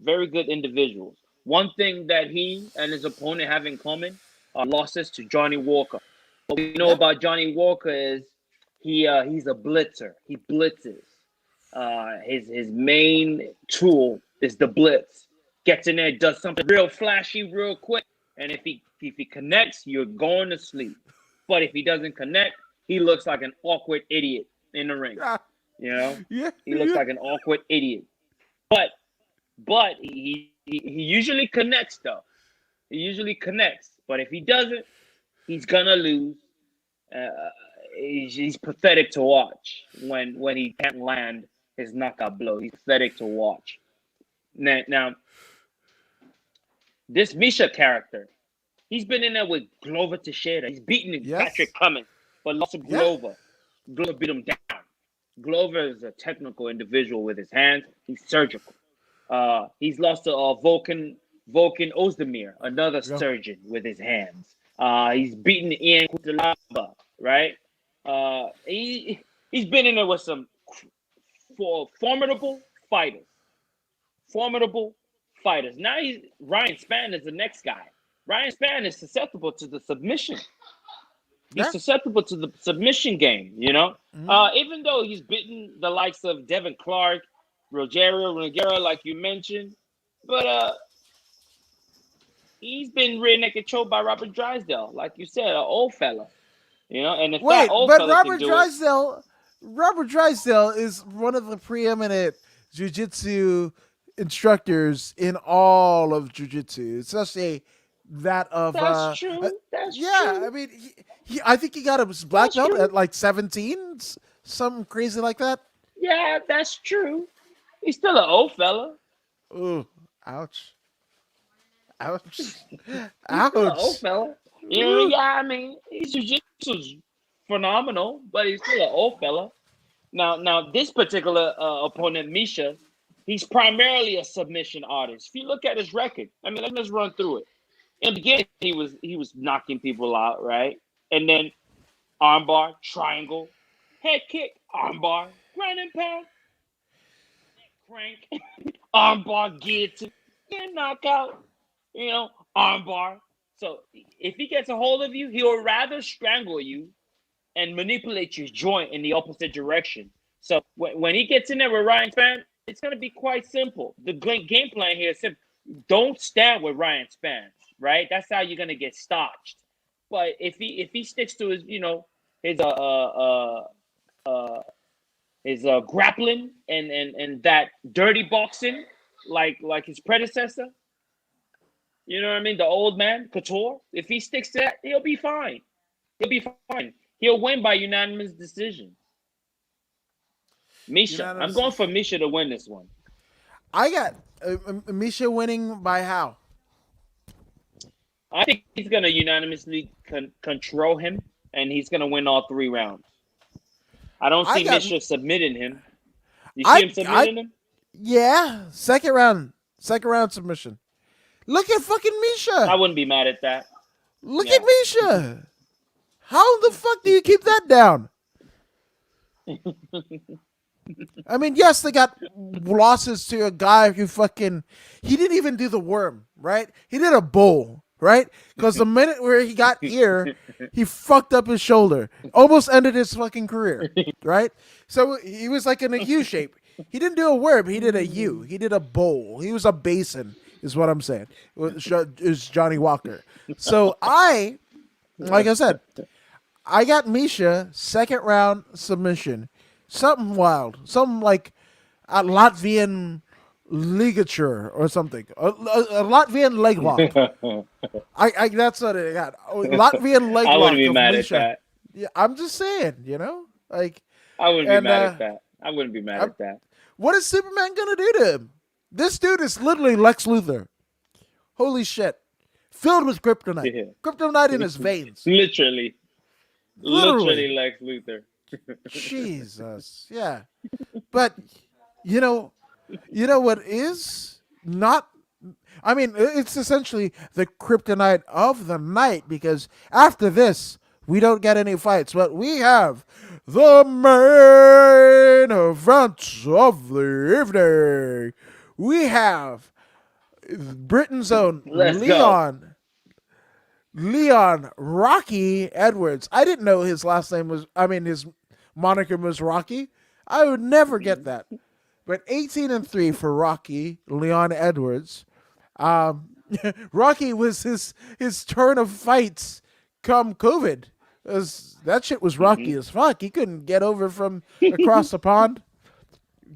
individuals. One thing that he and his opponent have in common are losses to Johnny Walker. What we know about Johnny Walker is he's a blitzer. He blitzes. His main tool is the blitz. Gets in there, does something real flashy, real quick, and if he connects, you're going to sleep. But if he doesn't connect, he looks like an awkward idiot in the ring. He looks like an awkward idiot. But he usually connects though. He usually connects. But if he doesn't, he's gonna lose. He's pathetic to watch when he can't land his knockout blow. He's pathetic to watch. Now this Misha character, he's been in there with Glover Teixeira. He's beaten Patrick Cummins, but lost to Glover. Glover beat him down. Glover is a technical individual with his hands. He's surgical. He's lost to Volkan Ozdemir, another surgeon with his hands. He's beaten Ian Kutalaba, right? He's been in there with some formidable fighters, formidable fighters. Now Ryan Spann is the next guy. Ryan Spann is susceptible to the submission. He's Yeah. susceptible to the submission game. Mhm. Even though he's beaten the likes of Devin Clark, Rogerio Nogueira, like you mentioned, but he's been rear naked choked by Robert Drysdale, like you said, an old fella. And if that Wait, old but fella can do it, Robert Drysdale is one of the preeminent jiu-jitsu instructors in all of jiu-jitsu, especially that of that's true. That's yeah, I true. mean I think he got a black That's belt true. at like 17, something crazy like that. Yeah, that's true. He's still an old fella. Ooh, ouch. Ouch. He's still an old Ouch. fella. Ooh. Yeah, I mean, his jiu-jitsu's phenomenal, but he's still an old fella. Now, this particular opponent, Misha, he's primarily a submission artist. If you look at his record, I mean, let's run through it. In the beginning, he was knocking people out, right? And then armbar, triangle, head kick, armbar, ground and pound, crank, armbar, guillotine, knockout, armbar. So if he gets a hold of you, he'll rather strangle you and manipulate your joint in the opposite direction. So when he gets in there with Ryan Spann, it's going to be quite simple. The game plan here is simple. Don't stand with Ryan Spann, right? That's how you're going to get starched. But if he sticks to his grappling and that dirty boxing like his predecessor, you know what I mean? The old man, Couture. If he sticks to that, he'll be fine. He'll be fine. He'll win by unanimous decision. Misha. I'm Unanimous. going for Misha to win this one. I got Misha winning by how? I think he's going to unanimously control him, and he's going to win all 3 rounds. I don't I see got Misha submitting him. You see him I submitting him? yeah, second round submission. Look at fucking I Misha. wouldn't be mad at that. Look at Yeah. Misha. How the fuck do you keep that down? I mean, yes, they got losses to a guy who fucking he didn't even do the worm, right? He did a bowl, right? Because the minute where he got ear, he fucked up his shoulder, almost ended his fucking career, right? So he was like in a U shape. He didn't do a worm. He did a U. He did a bowl. He was a basin, is what I'm saying. Is Johnny Walker. So like I said, I got Misha second round submission. Something wild. Something like a Latvian ligature or something. A Latvian leg lock. I that's what I got. Latvian leg I wouldn't lock be of mad at Misha. that. Yeah, I'm just saying, like, I wouldn't be and mad at that. I wouldn't be mad I'm, at that. what is Superman gonna do to him? This dude is literally Lex Luthor. Holy shit, filled with kryptonite. Yeah. Kryptonite in his veins. Literally. Literally. Literally Lex Luthor. Jesus. Yeah. But you know, what is not I mean, it's essentially the kryptonite of the night because after this, we don't get any fights, but we have the main event of the evening. We have Britain's own Let's go. Leon Rocky Edwards. I didn't know his last name was, his moniker was Rocky. I would never get that. But 18-3 for Rocky Leon Edwards. Um, Rocky was his turn of fights come COVID. That shit was rocky as fuck. He couldn't get over from across the pond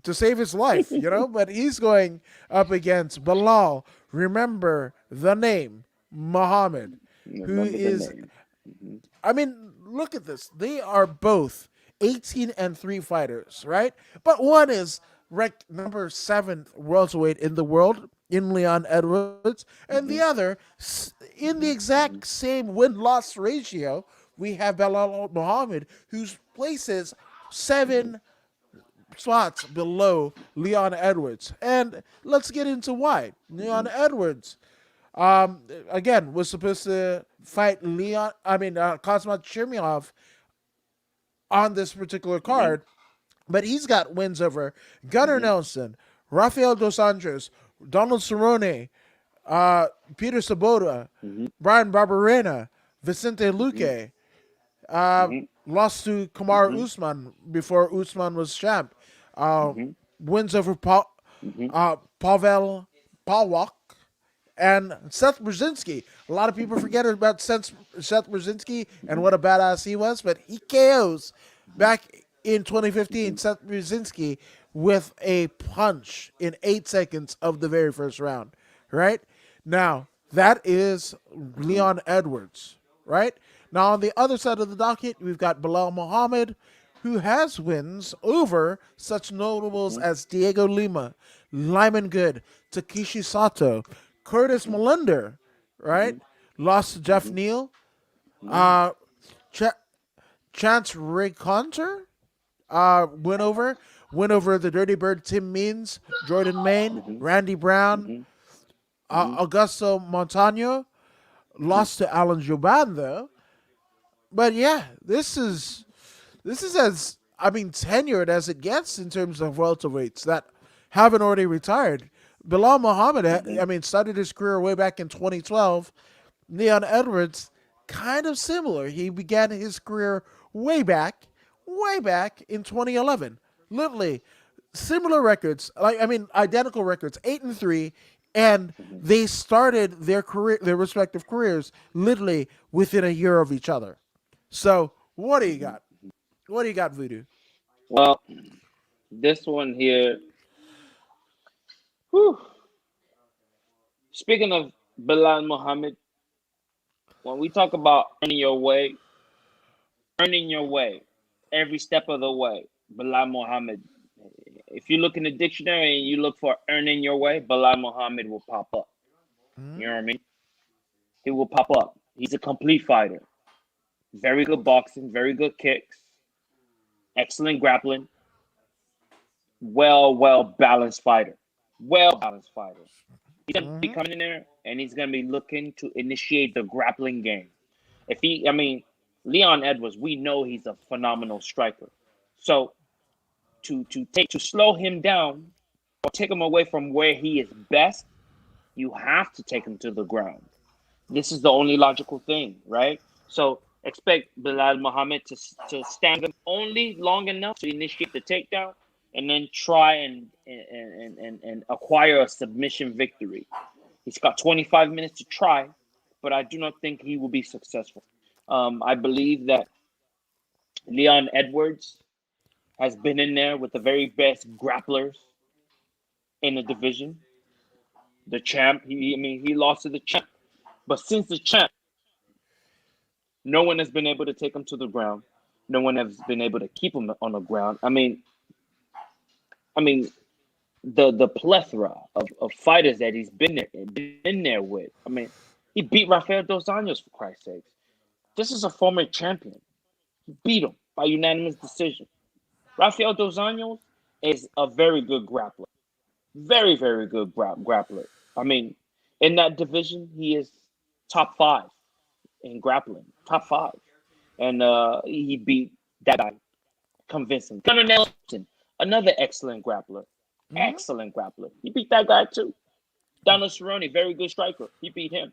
to save his life, But he's going up against Bilal. Remember the name Muhammad, who Remember the is. name. I mean, look at this. They are both 18-3 fighters, right? But one is ranked number 7th welterweight in the world in Leon Edwards, and the other in the exact same win-loss ratio. We have Belal Muhammad, whose places 7 spots below Leon Edwards. And let's get into why. Leon Edwards, again, was supposed to fight Kazmat Chimyov on this particular Mm-hmm. card, but he's got wins over Gunnar Mm-hmm. Nelson, Rafael dos Anjos, Donald Cerrone, uh, Peter Sabota, Mm-hmm. Brian Barberena, Vicente Mm-hmm. Luque. Uh, Mm-hmm. Lost to Kamaru Mm-hmm. Usman before Usman was champ. Uh, Mm-hmm. Wins over Mm-hmm. Pavel Pawlak and Seth Brzezinski. A lot of people forget about Seth Brzezinski and what a badass he was, but he KOs back in 2015 Mm-hmm. Seth Brzezinski with a punch in 8 seconds of the very first round. Right now, that is Mm-hmm. Leon Edwards. Right now, on the other side of the docket, we've got Bilal Muhammad, who has wins over such notables Mm-hmm. as Diego Lima, Lyman Good, Takeshi Sato, Curtis Mm-hmm. Melinder, right? Mm-hmm. Lost to Jeff Mm-hmm. Neal, Mm-hmm. uh, Ch- Chance Raconter, win over the Dirty Bird Tim Means, Jordan Main, Mm-hmm. Randy Brown, Mm-hmm. Mm-hmm. Augusto Montano. Mm-hmm. Lost to Alan Jouban though, but yeah, this is as I mean tenured as it gets in terms of welterweights that haven't already retired. Bilal Muhammad, Mm-hmm. I mean, started his career way back in 2012. Leon Edwards, kind of similar. He began his career way back in 2011. Literally, similar records, like I mean, identical records, 8-3, and Mm-hmm. they started their respective careers, literally within a year of each other. So, what do you Mm-hmm. got? What do you got, Voodoo? Well, this one here. Whew. Speaking of Bilal Muhammad, when we talk about earning your way every step of the way, Bilal Muhammad. If you look in the dictionary and you look for earning your way, Bilal Muhammad will pop up. You know what I mean? He will pop up. He's a complete fighter. Very good boxing, very good kicks, excellent grappling, well balanced fighter. Well balanced fighter. He's gonna be Mm-hmm. coming in there and he's gonna be looking to initiate the grappling game. If he, I mean, Leon Edwards, we know he's a phenomenal striker. So to slow him down or take him away from where he is best, you have to take him to the ground. This is the only logical thing, right? So expect Bilal Muhammad to stand him only long enough to initiate the takedown, and then try and acquire a submission victory. He's got 25 minutes to try, but I do not think he will be successful. I believe that Leon Edwards has been in there with the very best grapplers in the division. The champ, I mean, he lost to the champ, but since the champ, no one has been able to take him to the ground. No one has been able to keep him on the ground. I mean, the plethora of fighters that he's been there with. I mean, he beat Rafael dos Anjos for Christ's sakes. This is a former champion. He beat him by unanimous decision. Rafael dos Anjos is a very good grappler. Very good grappler. I mean, in that division, he is top five in grappling. Top five. And he beat that guy convincing. Gunnar Nelson, another excellent grappler. Mm-hmm. Excellent grappler. He beat that guy too. Donald Cerrone, very good striker. He beat him.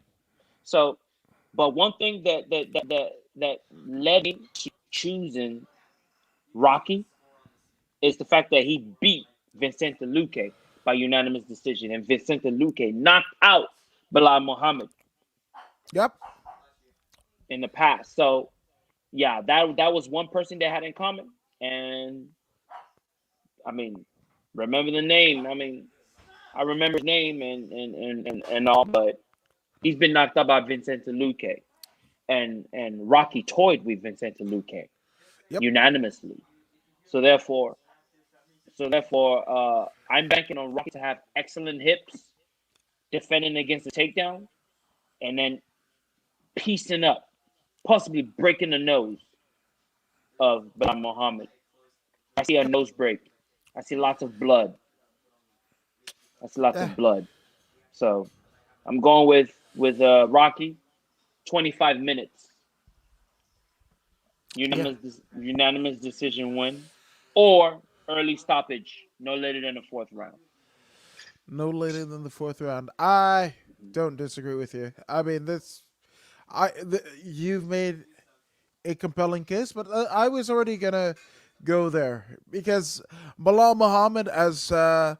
So, but one thing that led me to choosing Rocky is the fact that he beat Vicente Luque by unanimous decision, and Vicente Luque knocked out Bilal Muhammad Yep. in the past. So yeah, that was one person they had in common, and I mean, remember the name. I mean, I remember his name and all, but he's been knocked out by Vicente Luque, and Rocky toyed with Vicente Luque Yep. unanimously. So therefore, I'm banking on Rocky to have excellent hips, defending against the takedown, and then piecing up, possibly breaking the nose of Bilal Muhammad. I see a nose break. I see lots of blood. I see lots Eh, of blood. So I'm going with Rocky, 25 minutes. Yeah, Unanimous decision win, or early stoppage, no later than the fourth round. no later than the fourth round. I don't disagree with you. I mean, you've made a compelling case, but I was already gonna go there because Bilal Muhammad, as at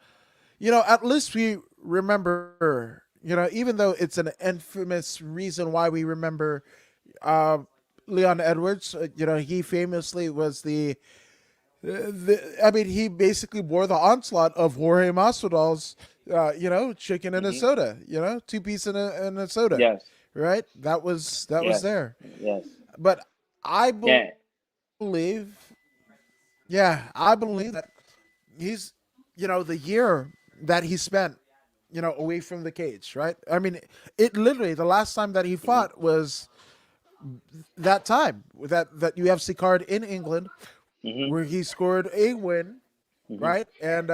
least we remember, even though it's an infamous reason why we remember uh, Leon Edwards. He famously was I mean, he basically bore the onslaught of Jorge Masvidal's, chicken and a Hmm. soda, two piece and a soda, Yes, right? That was yes, there. yes. But I Yeah. believe, yeah, I believe that he's, the year that he spent, away from the cage, right? I mean, it literally the last time that he Hmm. fought was that time with that UFC card in England Hmm. where he scored a win, Hmm. right? And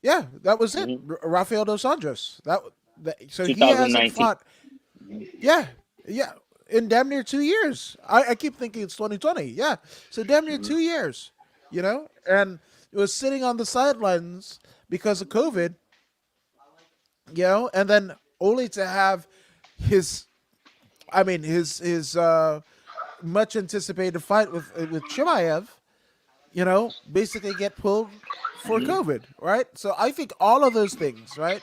yeah, that was it. Hmm. Rafael dos Anjos. So he hasn't 2019. fought. Yeah, yeah, in damn near 2 years. I keep thinking it's 2020. Yeah, so damn near Hmm. 2 years. And it was sitting on the sidelines because of COVID. And then only to have his, I mean, his much anticipated fight with Chimaev, basically get pulled for Hmm. COVID, right? So I think all of those things, right,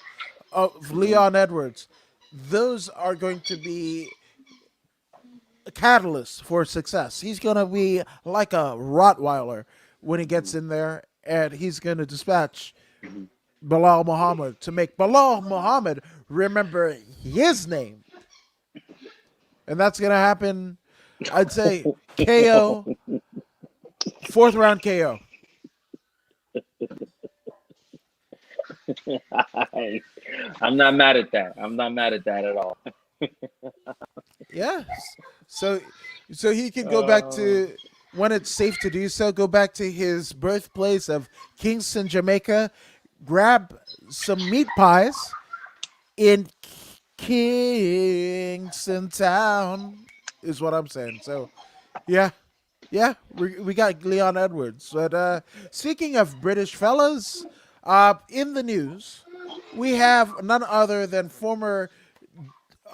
of Hmm. Leon Edwards, those are going to be a catalyst for success. He's going to be like a Rottweiler when he gets in there, and he's going to dispatch Hmm. Bilal Muhammad to make Bilal Muhammad remember his name. And that's going to happen, I'd say, KO, fourth round KO. I'm not mad at that. I'm not mad at that at all. Yes. So so he could go back Uh, to, when it's safe to do so, go back to his birthplace of Kingston, Jamaica, grab some meat pies in Kingston Town is what I'm saying. So, yeah. Yeah, we got Leon Edwards. But speaking of British fellas, in the news, we have none other than former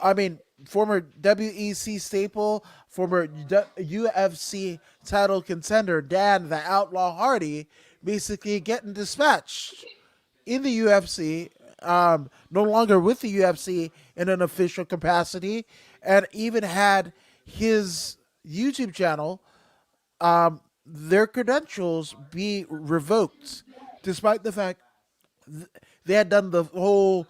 WEC staple, former UFC title contender Dan the Outlaw Hardy, basically getting dispatched in the UFC, no longer with the UFC in an official capacity, and even had his YouTube channel, their credentials be revoked, despite the fact they had done the whole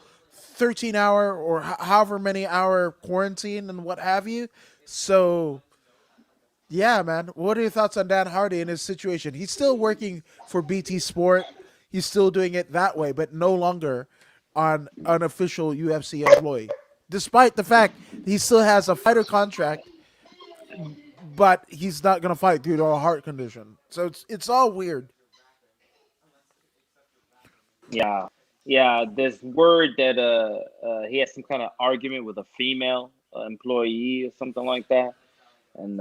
13-hour or however many hour quarantine and what have you. So, yeah, man, what are your thoughts on Dan Hardy and his situation? He's still working for BT Sport. He's still doing it that way, but no longer on an official UFC employee. Despite the fact he still has a fighter contract, but he's not going to fight due to a heart condition. So it's all weird. yeah, yeah. There's word that he had some kind of argument with a female employee or something like that, and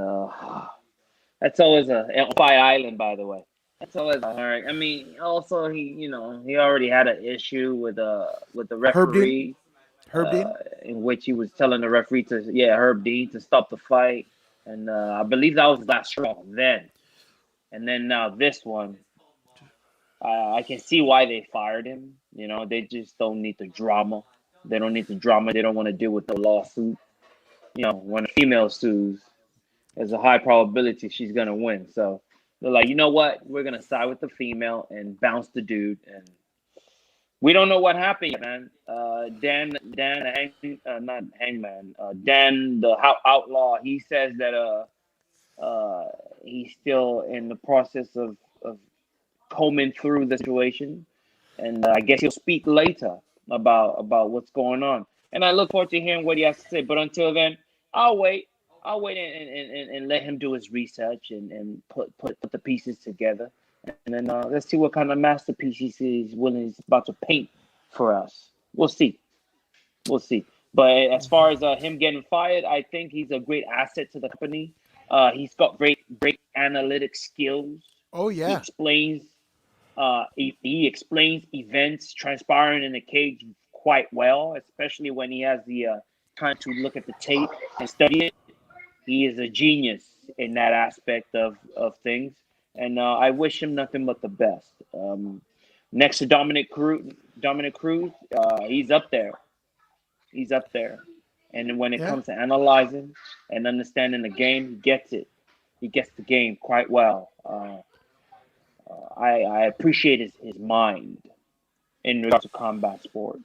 that's always a Fi Island, by the way. That's always hard. I mean, also he already had an issue with the Herb Dean? referee, Herb Dean? in which he was telling the referee to, yeah, Herb Dean, to stop the fight, and I believe that was his last straw then. And then now this one, I can see why they fired him. They just don't need the drama. They don't need the drama. They don't want to deal with the lawsuit. When a female sues, there's a high probability she's gonna win. So they're like, you know what? We're gonna side with the female and bounce the dude. And we don't know what happened yet, man. Not Hangman. Dan the outlaw. He says that he's still in the process of combing through the situation, and I guess he'll speak later about what's going on. And I look forward to hearing what he has to say. But until then, I'll wait. I'll wait and let him do his research and put the pieces together. And then let's see what kind of masterpiece he's about to paint for us. We'll see. We'll see. But as far as him getting fired, I think he's a great asset to the company. He's got great analytic skills. Oh He yeah, explains he explains events transpiring in the cage quite well, especially when he has the time to look at the tape and study it. He is a genius in that aspect of things, and I wish him nothing but the best. Next to Dominic Cruz, he's up there. He's up there. And when it yeah, comes to analyzing and understanding the game, he gets it. He gets the game quite well. I appreciate his mind in regards to combat sports.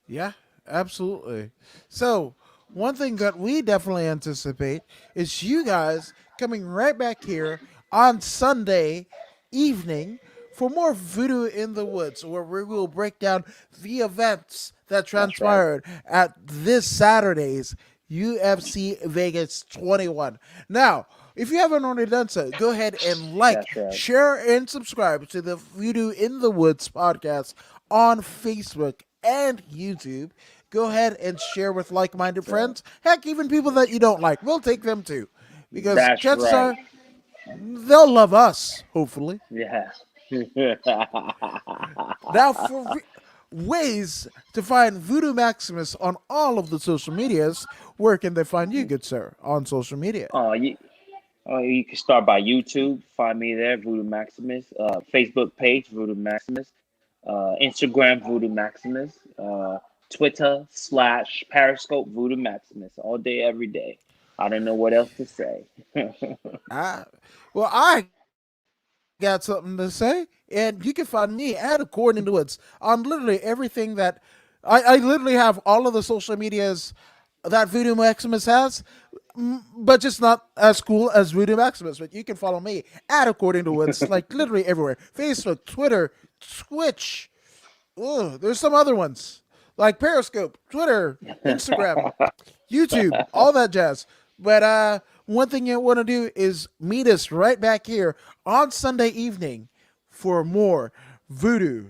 yeah, absolutely. So, one thing that we definitely anticipate is you guys coming right back here on Sunday evening for more Voodoo in the Woods, where we will break down the events that That's right. transpired at this Saturday's UFC Vegas 21. Now, if you haven't already done so, go ahead and like, That's right. share, and subscribe to the Voodoo in the Woods podcast on Facebook and YouTube. Go ahead and share with like minded That's right. friends. Heck, even people that you don't like. We'll take them too. Because That's chances right. are they'll love us, hopefully. Yeah. Now, for ways to find Voodoo Maximus on all of the social medias, where can they find you, good sir, on social media? oh, you, you can start by YouTube. Find me there, Voodoo Maximus. Facebook page, Voodoo Maximus. Instagram, Voodoo Maximus. Twitter / Periscope, Voodoo Maximus. All day, every day. I don't know what else to say. I, well, I got something to say, and you can find me at According to Woods on literally everything that I literally have all of the social medias that Voodoo Maximus has, but just not as cool as Voodoo Maximus. But you can follow me at According to Woods, like literally everywhere: Facebook, Twitter, Twitch. Ugh, there's some other ones like Periscope, Twitter, Instagram, YouTube, all that jazz. But one thing you want to do is meet us right back here on Sunday evening for more Voodoo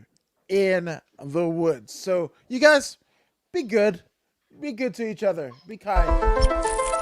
in the Woods. So you guys be good to each other, be kind.